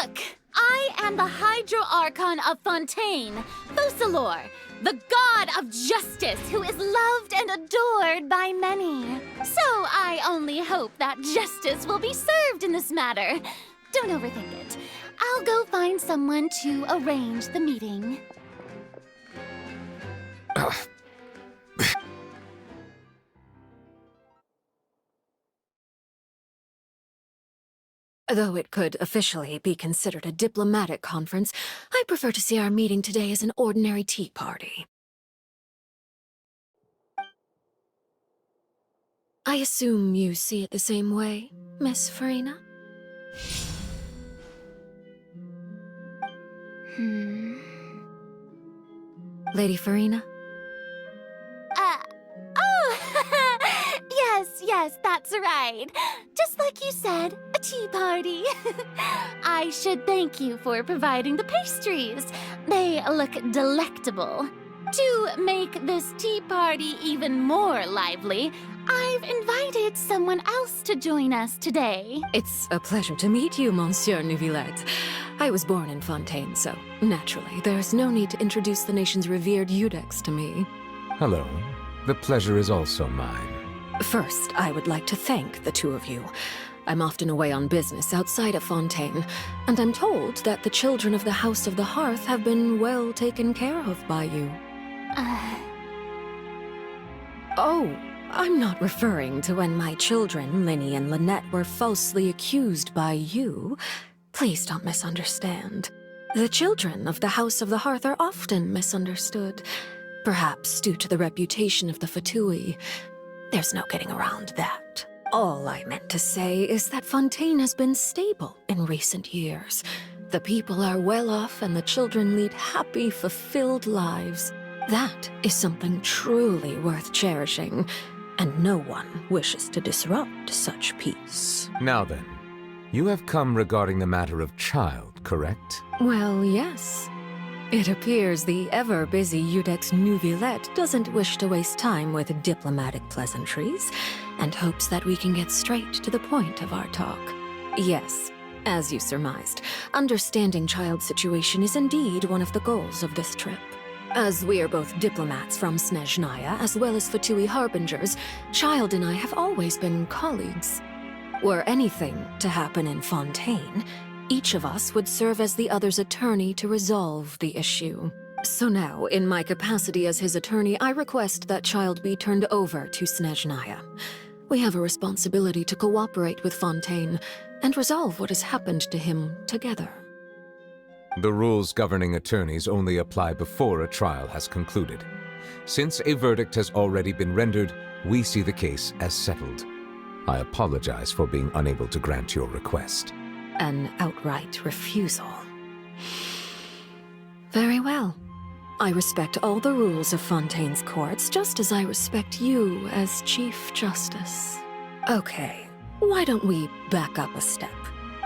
Look, I am the Hydro Archon of Fontaine, Focalor, the god of justice who is loved and adored by many. So I only hope that justice will be served in this matter. Don't overthink it. I'll go find someone to arrange the meeting. Though it could officially be considered a diplomatic conference, I prefer to see our meeting today as an ordinary tea party. I assume you see it the same way, Miss Farina? Lady Farina? Yes, that's right. Just like you said, a tea party. I should thank you for providing the pastries. They look delectable. To make this tea party even more lively, I've invited someone else to join us today. It's a pleasure to meet you, Monsieur Neuvillette. I was born in Fontaine, so naturally, there's no need to introduce the nation's revered Eudex to me. Hello. The pleasure is also mine. First, I would like to thank the two of you. I'm often away on business outside of Fontaine, and I'm told that the children of the House of the Hearth have been well taken care of by you. Oh, I'm not referring to when my children, Linny and Lynette, were falsely accused by you. Please don't misunderstand. The children of the House of the Hearth are often misunderstood, perhaps due to the reputation of the Fatui. There's no getting around that. All I meant to say is that Fontaine has been stable in recent years. The people are well off and the children lead happy, fulfilled lives. That is something truly worth cherishing, and no one wishes to disrupt such peace. Now then, you have come regarding the matter of child, correct? Well, yes. It appears the ever-busy Eudex Neuvillette doesn't wish to waste time with diplomatic pleasantries, and hopes that we can get straight to the point of our talk. Yes, as you surmised, understanding child's situation is indeed one of the goals of this trip. As we are both diplomats from Snezhnaya, as well as Fatui harbingers, Child and I have always been colleagues. Were anything to happen in Fontaine, each of us would serve as the other's attorney to resolve the issue. So now, in my capacity as his attorney, I request that Child be turned over to Snezhnaya. We have a responsibility to cooperate with Fontaine and resolve what has happened to him together. The rules governing attorneys only apply before a trial has concluded. Since a verdict has already been rendered, we see the case as settled. I apologize for being unable to grant your request. An outright refusal. Very well. I respect all the rules of Fontaine's courts, just as I respect you as Chief Justice. Okay, why don't we back up a step?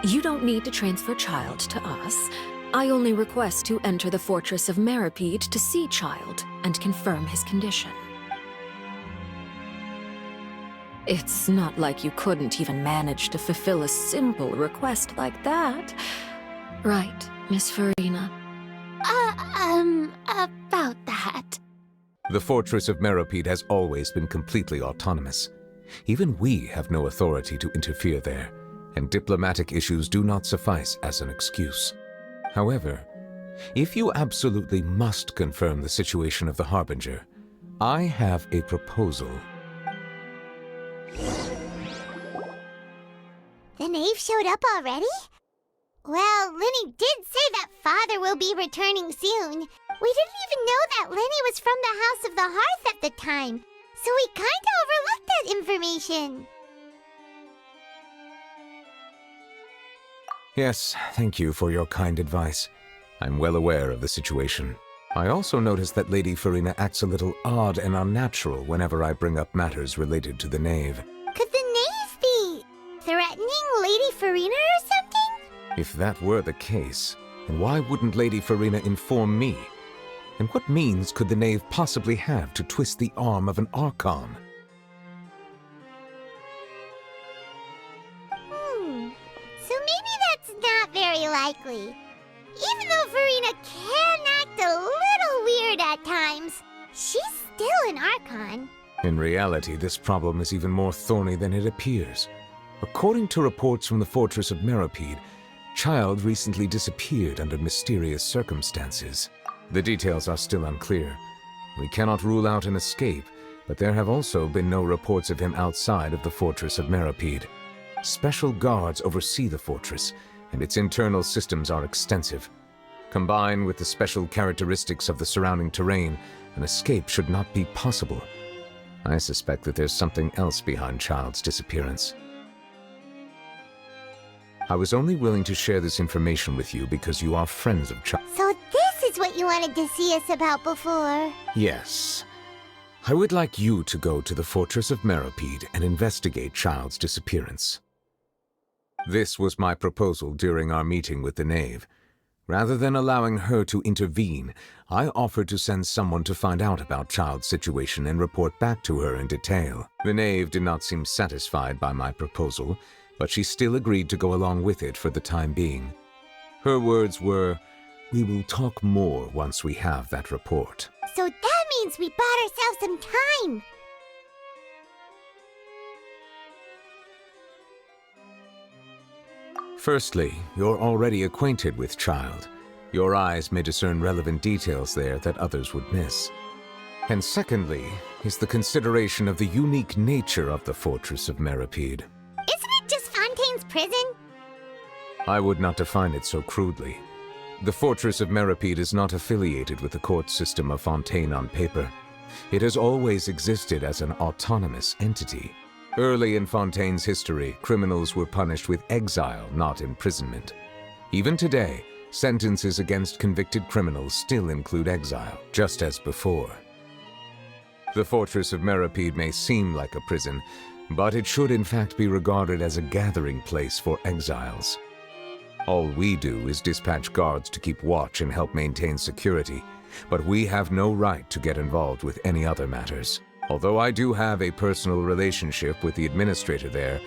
You don't need to transfer Child to us. I only request to enter the fortress of Meripede to see Child and confirm his condition. It's not like you couldn't even manage to fulfill a simple request like that. Right, Miss Farina? About that. The fortress of Meripede has always been completely autonomous. Even we have no authority to interfere there, and diplomatic issues do not suffice as an excuse. However, if you absolutely must confirm the situation of the Harbinger, I have a proposal. Then Avery Knave showed up already? Well, Lenny did say that Father will be returning soon. We didn't even know that Lenny was from the House of the Hearth at the time, so we kinda overlooked that information. Yes, thank you for your kind advice. I'm well aware of the situation. I also noticed that Lady Farina acts a little odd and unnatural whenever I bring up matters related to the Knave. Could the Knave be threatening Lady Farina or something? If that were the case, then why wouldn't Lady Farina inform me? And what means could the Knave possibly have to twist the arm of an Archon? So maybe that's not very likely. Even though Farina can act a little weird at times, she's still an Archon. In reality, this problem is even more thorny than it appears. According to reports from the Fortress of Meropide, Child recently disappeared under mysterious circumstances. The details are still unclear. We cannot rule out an escape, but there have also been no reports of him outside of the Fortress of Meropide. Special guards oversee the fortress, and its internal systems are extensive. Combined with the special characteristics of the surrounding terrain, an escape should not be possible. I suspect that there's something else behind Child's disappearance. I was only willing to share this information with you because you are friends of Child. So this is what you wanted to see us about before? Yes. I would like you to go to the Fortress of Meropide and investigate Child's disappearance. This was my proposal during our meeting with the Knave. Rather than allowing her to intervene, I offered to send someone to find out about Child's situation and report back to her in detail. The Knave did not seem satisfied by my proposal, but she still agreed to go along with it for the time being. Her words were, "We will talk more once we have that report." So that means we bought ourselves some time. Firstly, you're already acquainted with Child. Your eyes may discern relevant details there that others would miss. And secondly, is the consideration of the unique nature of the Fortress of Meropide. Isn't it just Fontaine's prison? I would not define it so crudely. The Fortress of Meropide is not affiliated with the court system of Fontaine on paper. It has always existed as an autonomous entity. Early in Fontaine's history, criminals were punished with exile, not imprisonment. Even today, sentences against convicted criminals still include exile, just as before. The Fortress of Meropide may seem like a prison, but it should in fact be regarded as a gathering place for exiles. All we do is dispatch guards to keep watch and help maintain security, but we have no right to get involved with any other matters. Although I do have a personal relationship with the administrator there,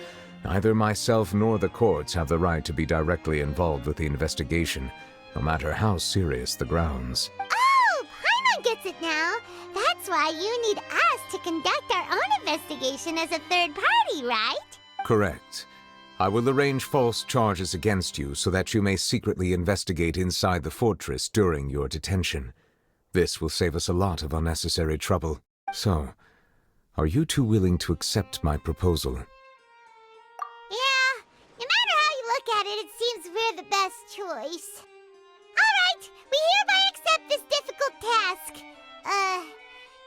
neither myself nor the courts have the right to be directly involved with the investigation, no matter how serious the grounds. Oh, Paimon gets it now. That's why you need us to conduct our own investigation as a third party, right? Correct. I will arrange false charges against you so that you may secretly investigate inside the fortress during your detention. This will save us a lot of unnecessary trouble. So, are you two willing to accept my proposal? Yeah, no matter how you look at it, it seems we're the best choice. Alright, we hereby accept this difficult task.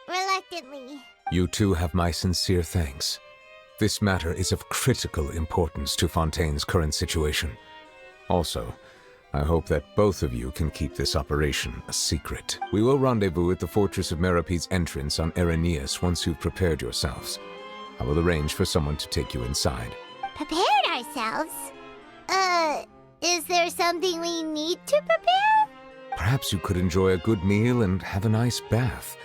Reluctantly. You two have my sincere thanks. This matter is of critical importance to Fontaine's current situation. Also, I hope that both of you can keep this operation a secret. We will rendezvous at the Fortress of Meropide's entrance on Erenius once you've prepared yourselves. I will arrange for someone to take you inside. Prepared ourselves? Is there something we need to prepare? Perhaps you could enjoy a good meal and have a nice bath.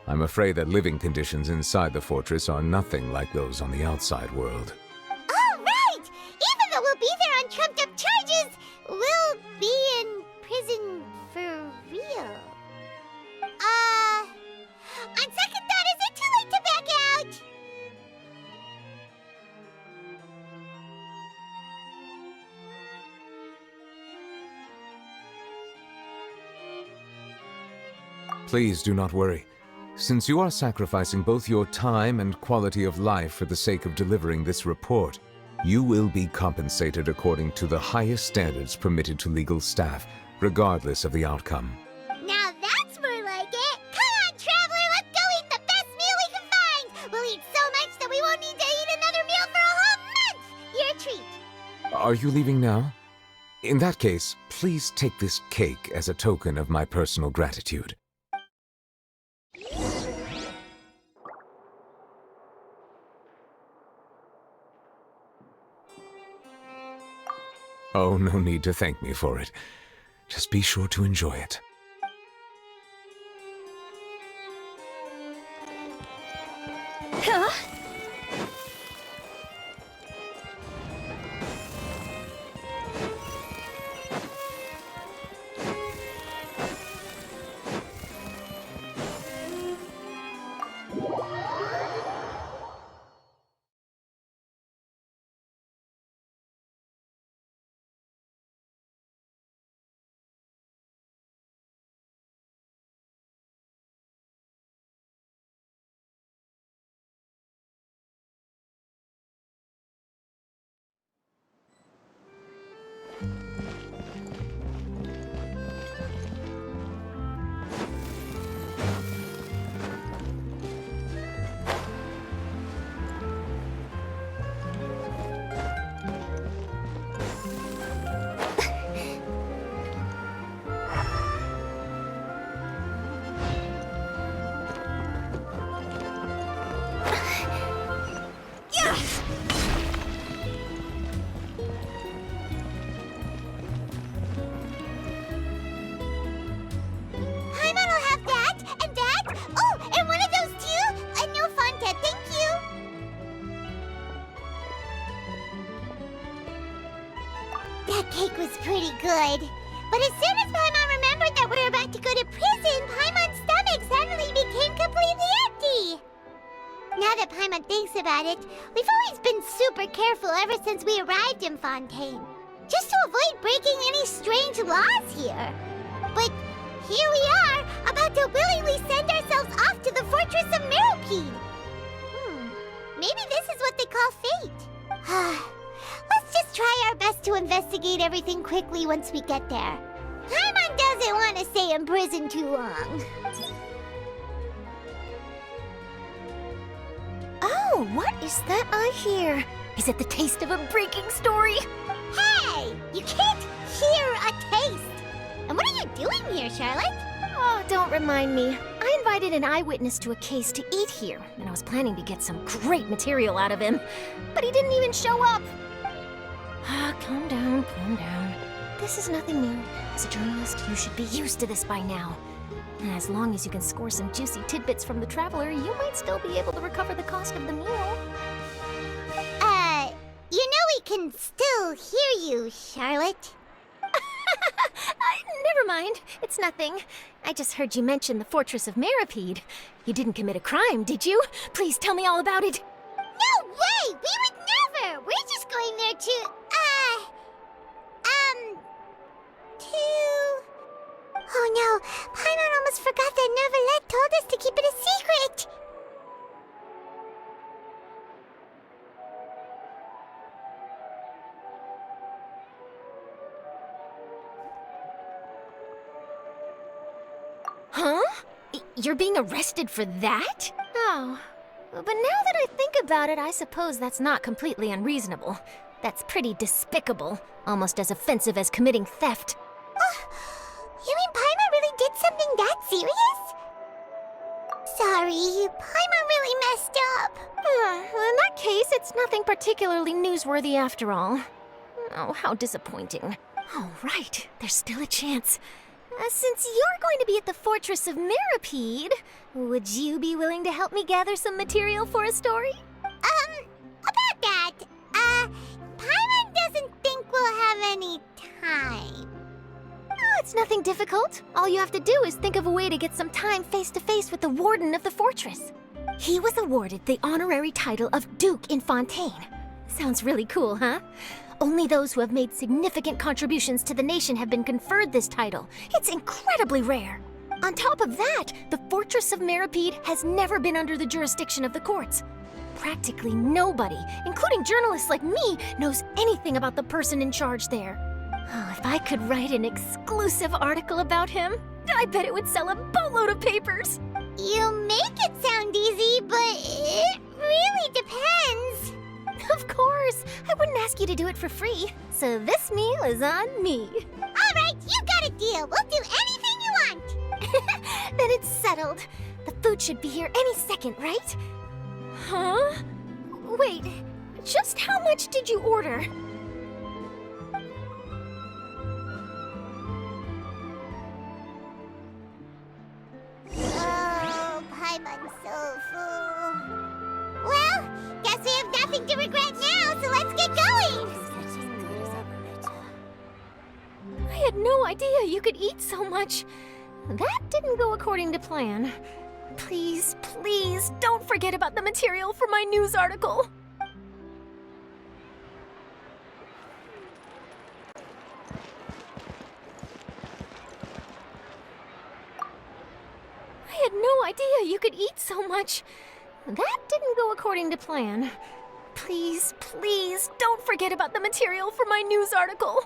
I'm afraid that living conditions inside the fortress are nothing like those on the outside world. Oh, right! Even though we'll be there on trumped-up charges, we'll be in prison for real. On second thought, is it too late to back out? Please do not worry. Since you are sacrificing both your time and quality of life for the sake of delivering this report, You will be compensated according to the highest standards permitted to legal staff, regardless of the outcome. Now that's more like it! Come on, Traveler, let's go eat the best meal we can find! We'll eat so much that we won't need to eat another meal for a whole month! Your treat! Are you leaving now? In that case, please take this cake as a token of my personal gratitude. Oh, no need to thank me for it. Just be sure to enjoy it. Huh? cake was pretty good. But as soon as Paimon remembered that we were about to go to prison, Paimon's stomach suddenly became completely empty. Now that Paimon thinks about it, we've always been super careful ever since we arrived in Fontaine, just to avoid breaking any strange laws here. But here we are, about to willingly send ourselves off to the fortress of Meropide. Maybe this is what they call fate. Let's just try our best to investigate everything quickly once we get there. Paimon doesn't want to stay in prison too long. Oh, what is that I hear? Is it the taste of a breaking story? Hey! You can't hear a taste! And what are you doing here, Charlotte? Oh, don't remind me. I invited an eyewitness to a case to eat here, and I was planning to get some great material out of him. But he didn't even show up. Calm down, calm down. This is nothing new. As a journalist, you should be used to this by now. And as long as you can score some juicy tidbits from the Traveler, you might still be able to recover the cost of the meal. You know we can still hear you, Charlotte. Never mind. It's nothing. I just heard you mention the Fortress of Meropide. You didn't commit a crime, did you? Please tell me all about it. No way! We would never! We're just going there to... Oh no, Paimon almost forgot that Neuvillette told us to keep it a secret! Huh? You're being arrested for that? Oh. But now that I think about it, I suppose that's not completely unreasonable. That's pretty despicable, almost as offensive as committing theft. You mean Paimon really did something that serious? Sorry, Paimon really messed up. In that case, it's nothing particularly newsworthy after all. Oh, how disappointing. All right, there's still a chance. Since you're going to be at the Fortress of Meropide, would you be willing to help me gather some material for a story? About that, Paimon doesn't think we'll have any time. Oh, it's nothing difficult. All you have to do is think of a way to get some time face-to-face with the Warden of the Fortress. He was awarded the honorary title of Duke in Fontaine. Sounds really cool, huh? Only those who have made significant contributions to the nation have been conferred this title. It's incredibly rare. On top of that, the Fortress of Meropide has never been under the jurisdiction of the courts. practically nobody, including journalists like me, knows anything about the person in charge there. Oh, if I could write an exclusive article about him, I bet it would sell a boatload of papers. You make it sound easy, but it really depends. Of course, I wouldn't ask you to do it for free, so this meal is on me. All right, you got a deal. We'll do anything you want. Then it's settled. The food should be here any second, right? Huh? Wait, just how much did you order? Oh, Paimon's so full. Well, guess we have nothing to regret now, so let's get going. I had no idea you could eat so much. That didn't go according to plan. Please, please, don't forget about the material for my news article. I had no idea you could eat so much. That didn't go according to plan. Please, please, don't forget about the material for my news article.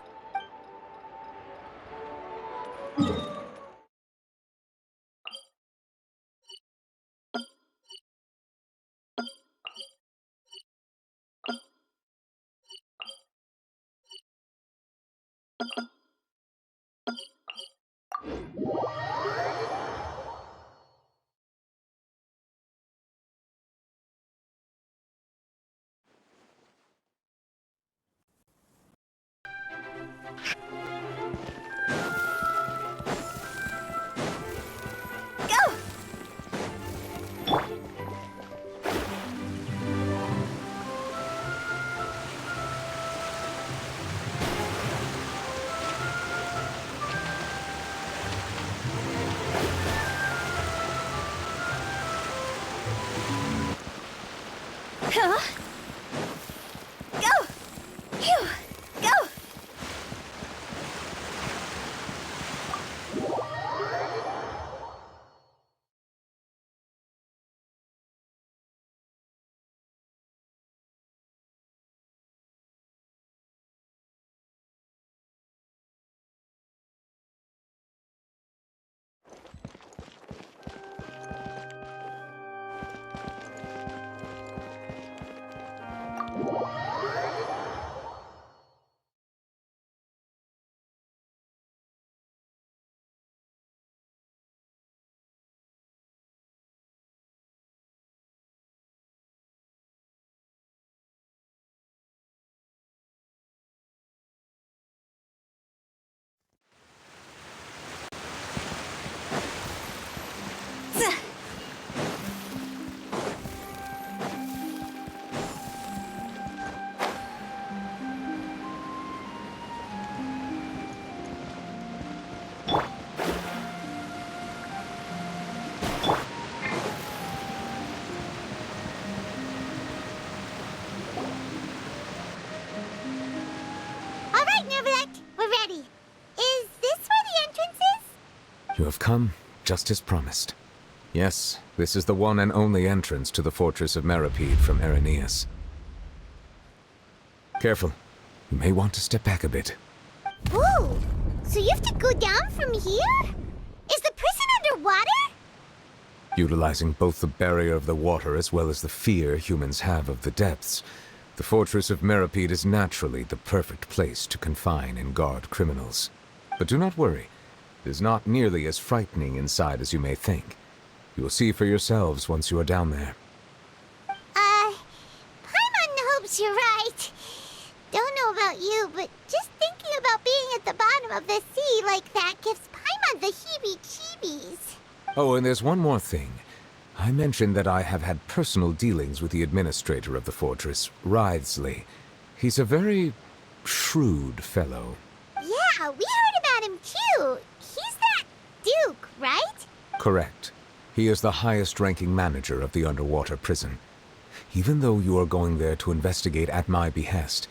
Huh? Go! Phew! Go! You have come, just as promised. Yes, this is the one and only entrance to the fortress of Meripede from Irenaeus. Careful. You may want to step back a bit. Whoa! So you have to go down from here? Is the prison underwater? Utilizing both the barrier of the water as well as the fear humans have of the depths, the fortress of Meripede is naturally the perfect place to confine and guard criminals. But do not worry. It is not nearly as frightening inside as you may think. You will see for yourselves once you are down there. Paimon hopes you're right. Don't know about you, but just thinking about being at the bottom of the sea like that gives Paimon the heebie-jeebies. Oh, and there's one more thing. I mentioned that I have had personal dealings with the administrator of the fortress, Wriothesley. He's a very shrewd fellow. Yeah, we heard about him too. He's that Duke, right? Correct. He is the highest-ranking manager of the underwater prison. Even though you are going there to investigate at my behest,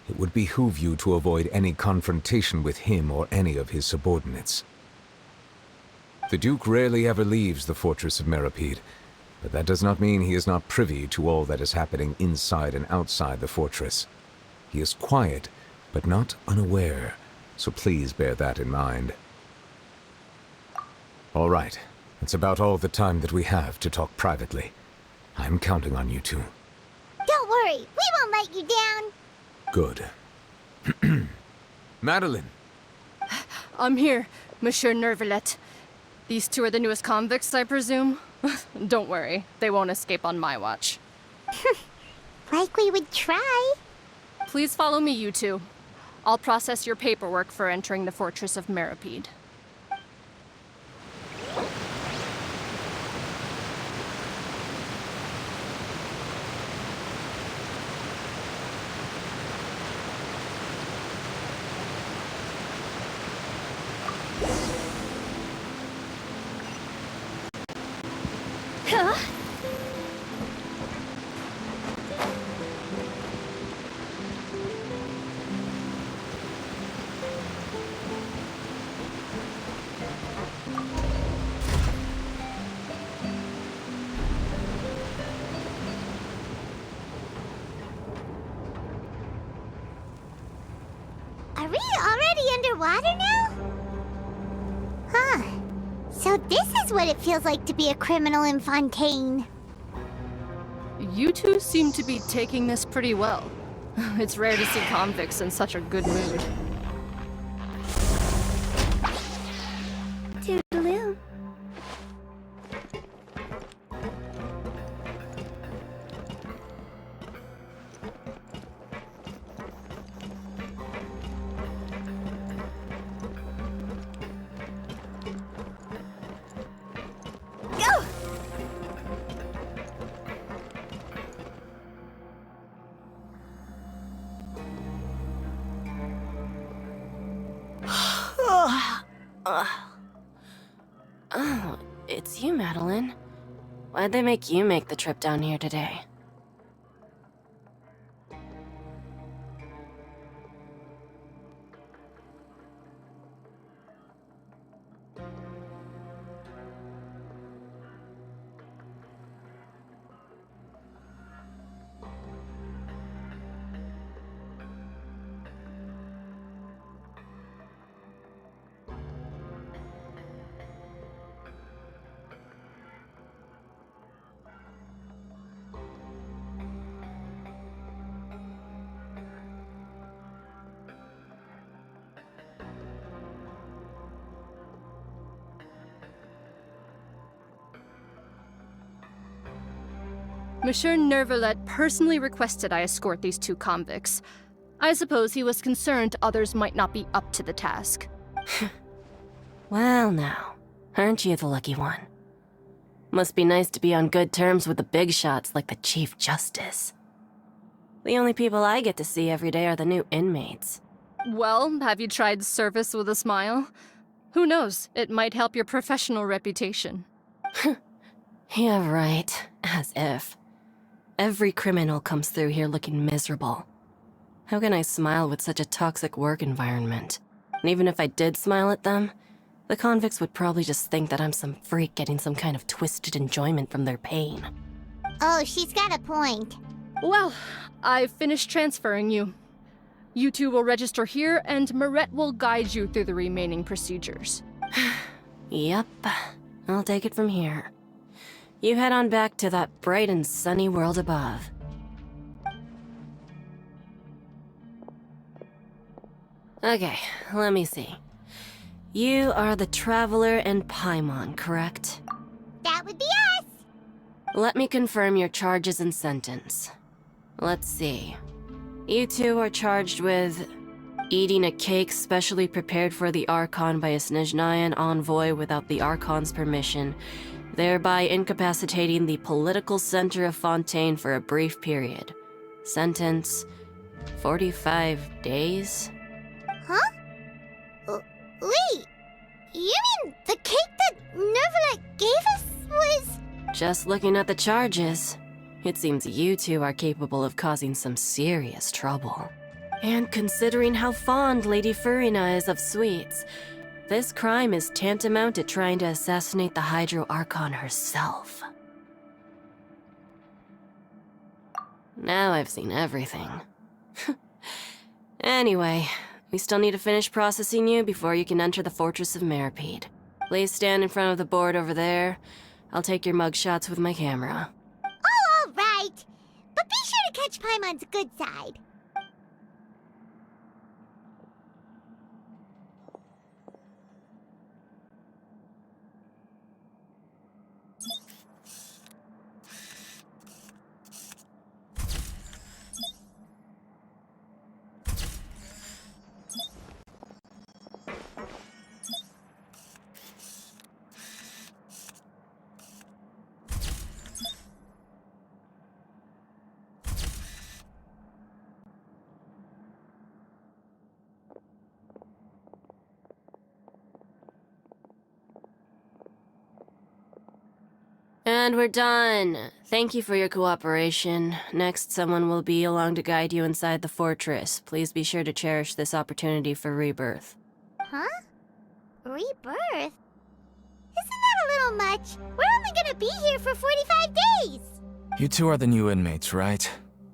it would behoove you to avoid any confrontation with him or any of his subordinates. The Duke rarely ever leaves the fortress of Meripede, But that does not mean he is not privy to all that is happening inside and outside the fortress. He is quiet, but not unaware, so please bear that in mind. All right, that's about all the time that we have to talk privately. I'm counting on you two. Don't worry, we won't let you down. Good. Madeline! I'm here, Monsieur Nervalet. These two are the newest convicts, I presume? Don't worry, they won't escape on my watch. Like we would try. Please follow me, you two. I'll process your paperwork for entering the Fortress of Meripede. Are we already underwater now? Huh. So this is what it feels like to be a criminal in Fontaine. You two seem to be taking this pretty well. It's rare to see convicts in such a good mood. Toodaloo. Oh, it's you, Madeline. Why'd they make you make the trip down here today? Monsieur Nervalet personally requested I escort these two convicts. I suppose he was concerned others might not be up to the task. Well now, aren't you the lucky one? Must be nice to be on good terms with the big shots like the Chief Justice. The only people I get to see every day are the new inmates. Well, have you tried service with a smile? Who knows, it might help your professional reputation. Yeah, right. As if. Every criminal comes through here looking miserable. How can I smile with such a toxic work environment? And even if I did smile at them, the convicts would probably just think that I'm some freak getting some kind of twisted enjoyment from their pain. Oh, she's got a point. Well, I've finished transferring you. You two will register here, and Marette will guide you through the remaining procedures. Yep, I'll take it from here. You head on back to that bright and sunny world above. Okay, let me see. You are the Traveler and Paimon, correct? That would be us! Let me confirm your charges and sentence. Let's see. You two are charged with eating a cake specially prepared for the Archon by a Snezhnayan envoy without the Archon's permission, thereby incapacitating the political center of Fontaine for a brief period. Sentence, 45 days? Huh? Wait, you mean the cake that Nervalet gave us was... Just looking at the charges, it seems you two are capable of causing some serious trouble. And considering how fond Lady Furina is of sweets, this crime is tantamount to trying to assassinate the Hydro Archon herself. Now I've seen everything. Anyway, we still need to finish processing you before you can enter the Fortress of Meripede. Please stand in front of the board over there. I'll take your mugshots with my camera. Oh, all right. But be sure to catch Paimon's good side. And we're done. Thank you for your cooperation. Next, someone will be along to guide you inside the fortress. Please be sure to cherish this opportunity for rebirth. Huh? Rebirth? Isn't that a little much? We're only gonna be here for 45 days! You two are the new inmates, right?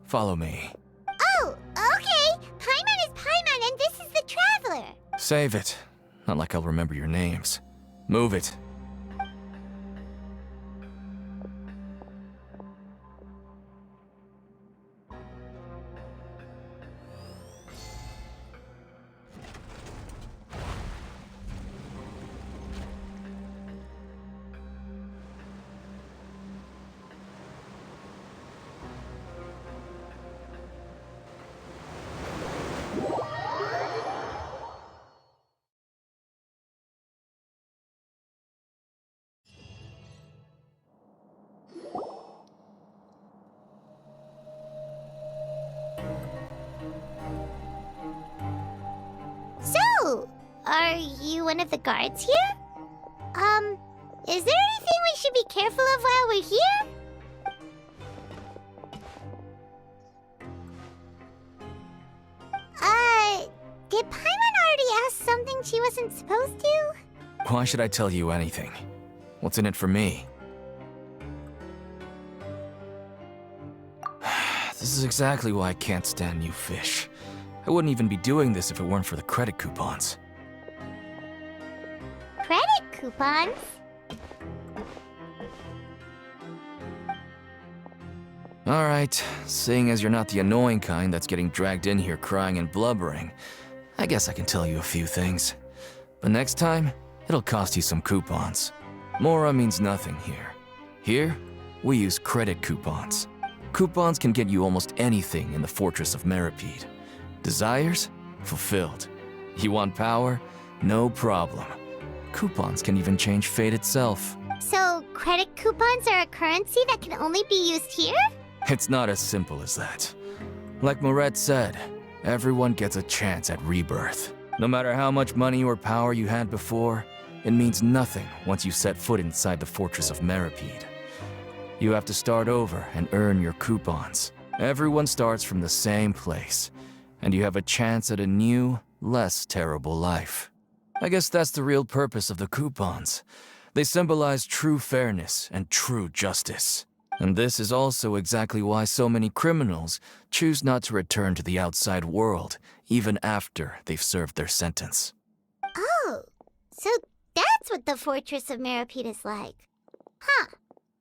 Follow me. Oh, okay! Paimon is Paimon and this is the Traveler! Save it. Not like I'll remember your names. Move it. So, are you one of the guards here? Is there anything we should be careful of while we're here? Did Paimon already ask something she wasn't supposed to? Why should I tell you anything? What's in it for me? This is exactly why I can't stand you fish. I wouldn't even be doing this if it weren't for the credit coupons. Credit coupons? Alright, seeing as you're not the annoying kind that's getting dragged in here crying and blubbering, I guess I can tell you a few things. But next time, it'll cost you some coupons. Mora means nothing here. Here, we use credit coupons. Coupons can get you almost anything in the Fortress of Meripede. Desires? Fulfilled. You want power? No problem. Coupons can even change fate itself. So, credit coupons are a currency that can only be used here? It's not as simple as that. Like Moret said, everyone gets a chance at rebirth. No matter how much money or power you had before, it means nothing once you set foot inside the Fortress of Meripede. You have to start over and earn your coupons. Everyone starts from the same place, and you have a chance at a new, less terrible life. I guess that's the real purpose of the coupons. They symbolize true fairness and true justice. And this is also exactly why so many criminals choose not to return to the outside world, even after they've served their sentence. Oh, so that's what the Fortress of Meripede is like. Huh.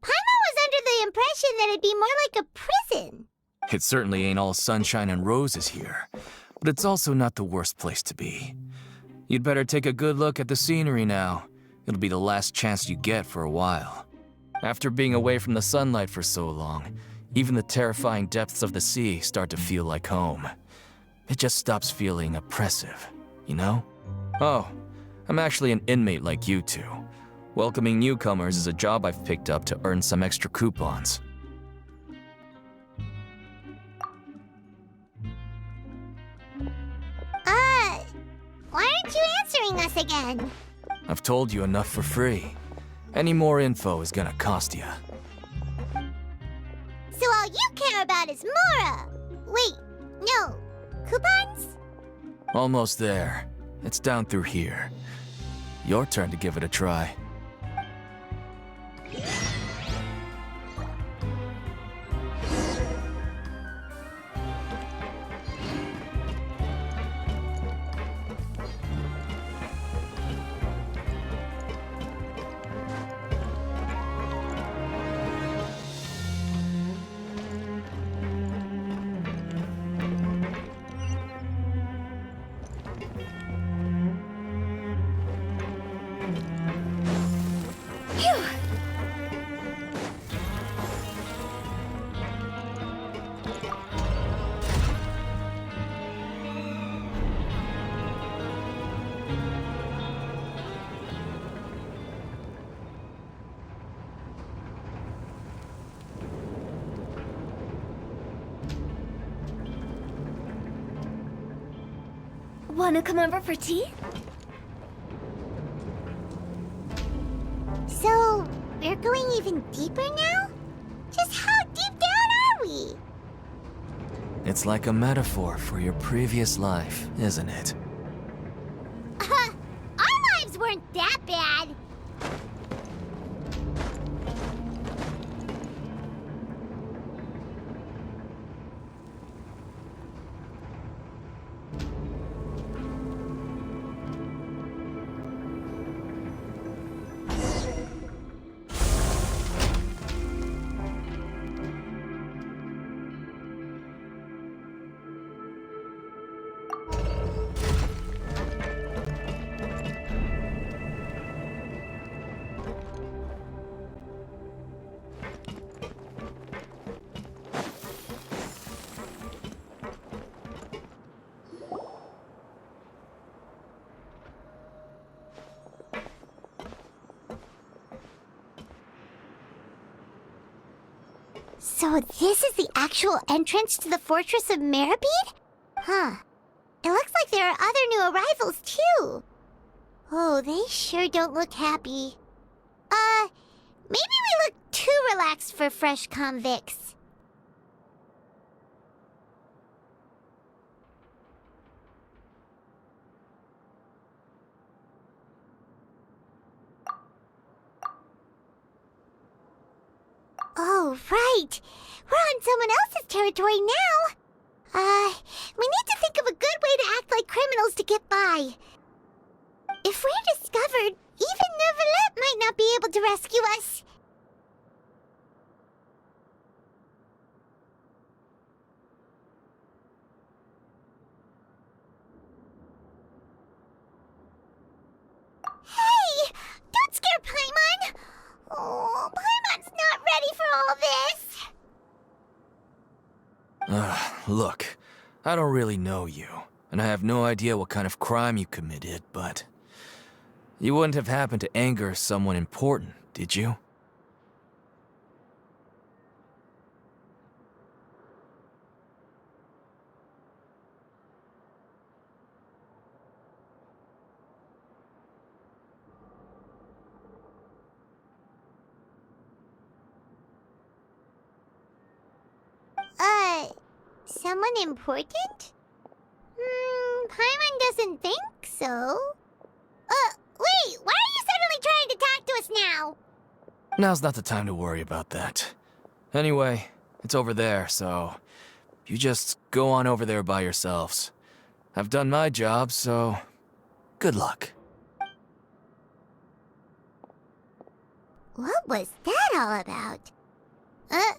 Paimon was under the impression that it'd be more like a prison. It certainly ain't all sunshine and roses here, but it's also not the worst place to be. You'd better take a good look at the scenery now. It'll be the last chance you get for a while. After being away from the sunlight for so long, even the terrifying depths of the sea start to feel like home. It just stops feeling oppressive, you know? Oh, I'm actually an inmate like you two. Welcoming newcomers is a job I've picked up to earn some extra coupons. Why aren't you answering us again? I've told you enough for free. Any more info is gonna cost you. So all you care about is Mora! Wait, no. Coupons? Almost there. It's down through here. Your turn to give it a try. Wanna come over for tea? So, we're going even deeper now? Just how deep down are we? It's like a metaphor for your previous life, isn't it? Our lives weren't that bad. So this is the actual entrance to the Fortress of Meribede? Huh. It looks like there are other new arrivals, too. Oh, they sure don't look happy. Maybe we look too relaxed for fresh convicts. Oh, right. We're on someone else's territory now. We need to think of a good way to act like criminals to get by. If we're discovered, even Neuvillette might not be able to rescue us. Hey! Don't scare Paimon! Oh, Paimon's not ready for all this. Look, I don't really know you, and I have no idea what kind of crime you committed, but you wouldn't have happened to anger someone important, did you? Someone important? Paimon doesn't think so. Wait, why are you suddenly trying to talk to us now? Now's not the time to worry about that. Anyway, it's over there, so you just go on over there by yourselves. I've done my job, so good luck. What was that all about? Wait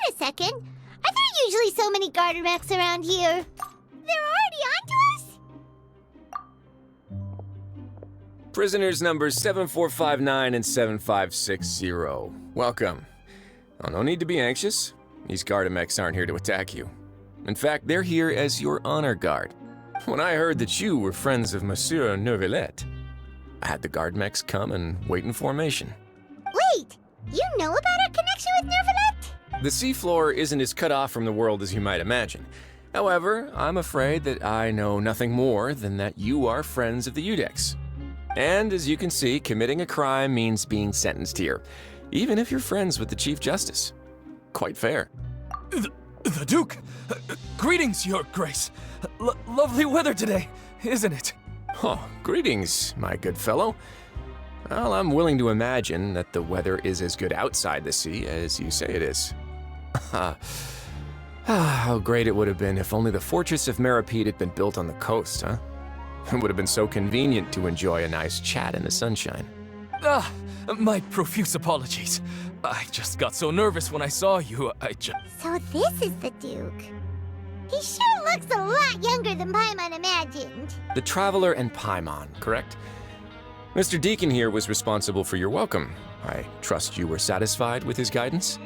a second. Are there usually so many garter mechs around here? They're already onto us? Prisoners numbers 7459 and 7560. Welcome. Oh, no need to be anxious. These Gardamex aren't here to attack you. In fact, they're here as your honor guard. When I heard that you were friends of Monsieur Neuvillette, I had the Gardamex come and wait in formation. Wait, you know about our connection with Neuvillette? The seafloor isn't as cut off from the world as you might imagine. However, I'm afraid that I know nothing more than that you are friends of the Udex. And as you can see, committing a crime means being sentenced here, even if you're friends with the Chief Justice. Quite fair. The Duke! Greetings, Your Grace. Lovely weather today, isn't it? Oh, greetings, my good fellow. Well, I'm willing to imagine that the weather is as good outside the sea as you say it is. How great it would have been if only the Fortress of Meribede had been built on the coast, huh? It would have been so convenient to enjoy a nice chat in the sunshine. My profuse apologies. I just got so nervous when I saw you, So this is the Duke. He sure looks a lot younger than Paimon imagined. The Traveler and Paimon, correct? Mr. Deacon here was responsible for your welcome. I trust you were satisfied with his guidance?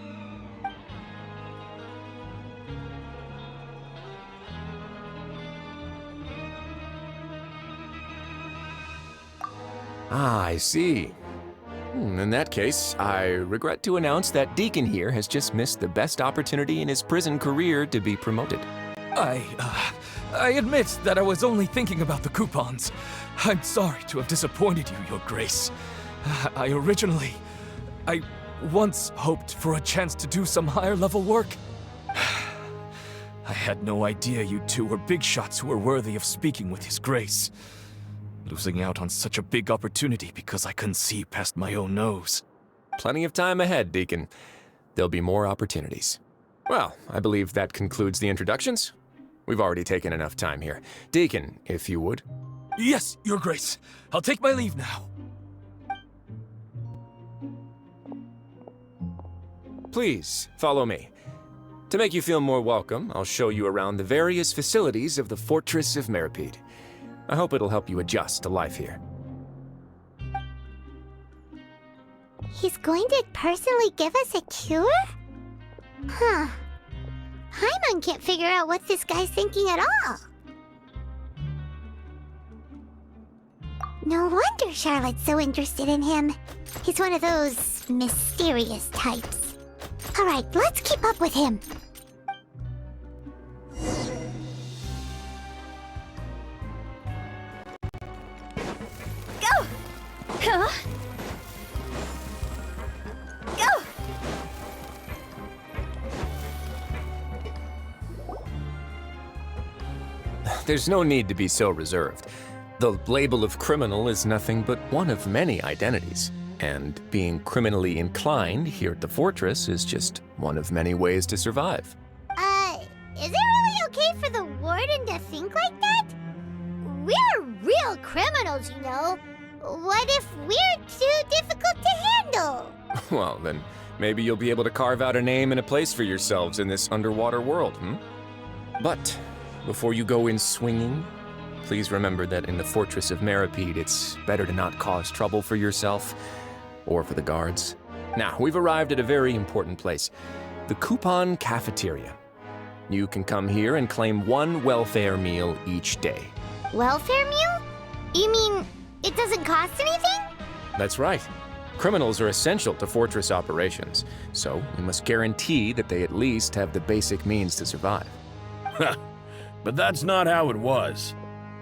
I see. In that case, I regret to announce that Deacon here has just missed the best opportunity in his prison career to be promoted. I admit that I was only thinking about the coupons. I'm sorry to have disappointed you, Your Grace. I once hoped for a chance to do some higher-level work. I had no idea you two were big shots who were worthy of speaking with His Grace. Losing out on such a big opportunity because I couldn't see past my own nose. Plenty of time ahead, Deacon. There'll be more opportunities. Well, I believe that concludes the introductions. We've already taken enough time here. Deacon, if you would. Yes, Your Grace. I'll take my leave now. Please, follow me. To make you feel more welcome, I'll show you around the various facilities of the Fortress of Meripede. I hope it'll help you adjust to life here. He's going to personally give us a cure? Huh. Paimon can't figure out what this guy's thinking at all. No wonder Charlotte's so interested in him. He's one of those mysterious types. Alright, let's keep up with him. Go! Huh? Go! There's no need to be so reserved. The label of criminal is nothing but one of many identities. And being criminally inclined here at the Fortress is just one of many ways to survive. Is it really okay for the Warden to think like that? We're real criminals, you know. What if we're too difficult to handle? Well, then maybe you'll be able to carve out a name and a place for yourselves in this underwater world, But before you go in swinging, please remember that in the Fortress of Meripede, it's better to not cause trouble for yourself or for the guards. Now, we've arrived at a very important place, the Coupon Cafeteria. You can come here and claim one welfare meal each day. Welfare meal? You mean it doesn't cost anything? That's right. Criminals are essential to Fortress operations, so we must guarantee that they at least have the basic means to survive. But that's not how it was.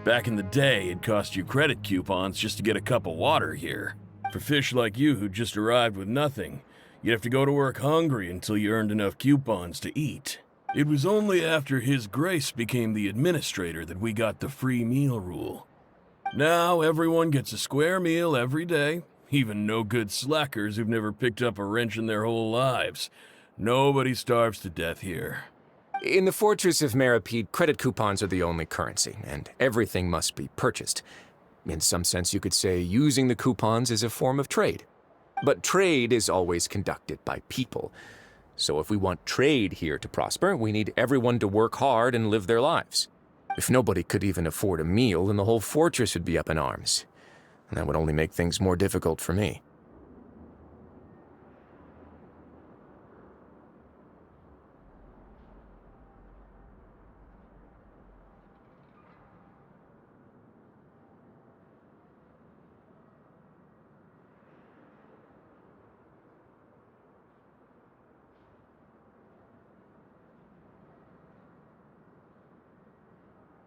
Back in the day, it cost you credit coupons just to get a cup of water here. For fish like you who just arrived with nothing, you'd have to go to work hungry until you earned enough coupons to eat. It was only after His Grace became the administrator that we got the free meal rule. Now everyone gets a square meal every day, even no-good slackers who've never picked up a wrench in their whole lives. Nobody starves to death here. In the Fortress of Meripede, credit coupons are the only currency, and everything must be purchased. In some sense, you could say using the coupons is a form of trade. But trade is always conducted by people. So if we want trade here to prosper, we need everyone to work hard and live their lives. If nobody could even afford a meal, then the whole fortress would be up in arms. And that would only make things more difficult for me.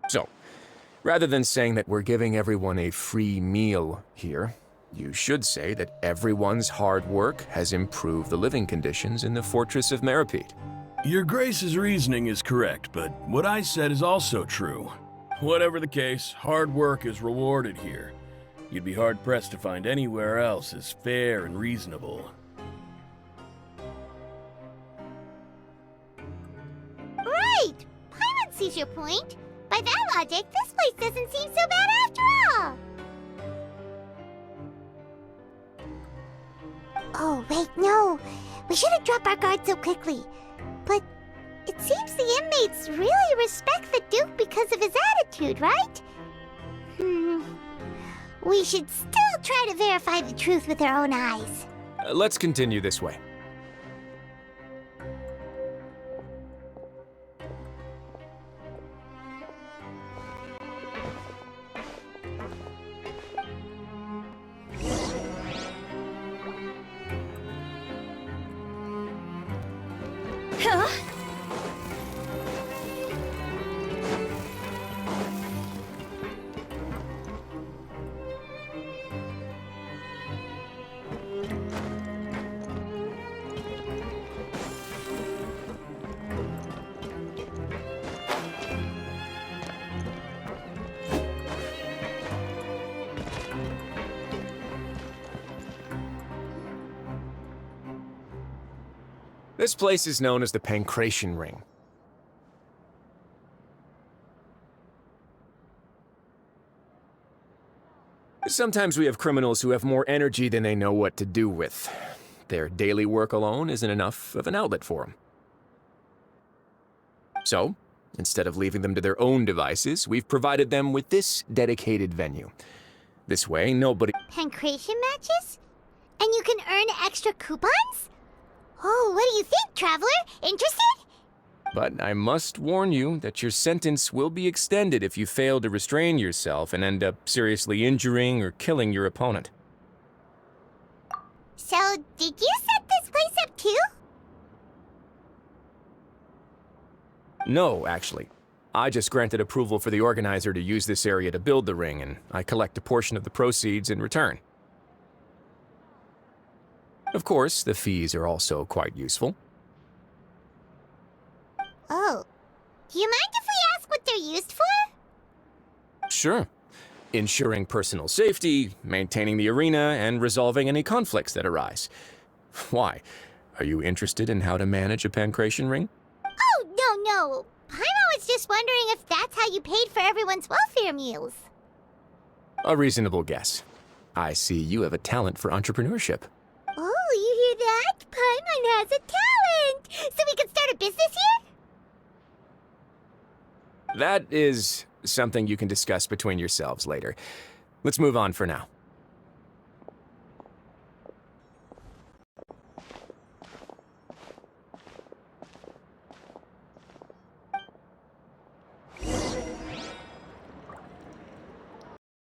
So, rather than saying that we're giving everyone a free meal here, you should say that everyone's hard work has improved the living conditions in the Fortress of Meripede. Your Grace's reasoning is correct, but what I said is also true. Whatever the case, hard work is rewarded here. You'd be hard-pressed to find anywhere else as fair and reasonable. Right! Paimon sees your point. By that logic, this place doesn't seem so bad after all. Oh, wait, no. We shouldn't drop our guard so quickly. But it seems the inmates really respect the Duke because of his attitude, right? We should still try to verify the truth with our own eyes. Let's continue this way. This place is known as the Pancration Ring. Sometimes we have criminals who have more energy than they know what to do with. Their daily work alone isn't enough of an outlet for them. So, instead of leaving them to their own devices, we've provided them with this dedicated venue. This way, nobody... Pancration matches? And you can earn extra coupons? Oh, what do you think, traveler? Interested? But I must warn you that your sentence will be extended if you fail to restrain yourself and end up seriously injuring or killing your opponent. So, did you set this place up too? No, actually. I just granted approval for the organizer to use this area to build the ring, and I collect a portion of the proceeds in return. Of course, the fees are also quite useful. Oh. Do you mind if we ask what they're used for? Sure. Ensuring personal safety, maintaining the arena, and resolving any conflicts that arise. Why? Are you interested in how to manage a pancration ring? Oh, no. Paimon was just wondering if that's how you paid for everyone's welfare meals. A reasonable guess. I see you have a talent for entrepreneurship. Oh, you hear that? Paimon has a talent! So we can start a business here? That is something you can discuss between yourselves later. Let's move on for now.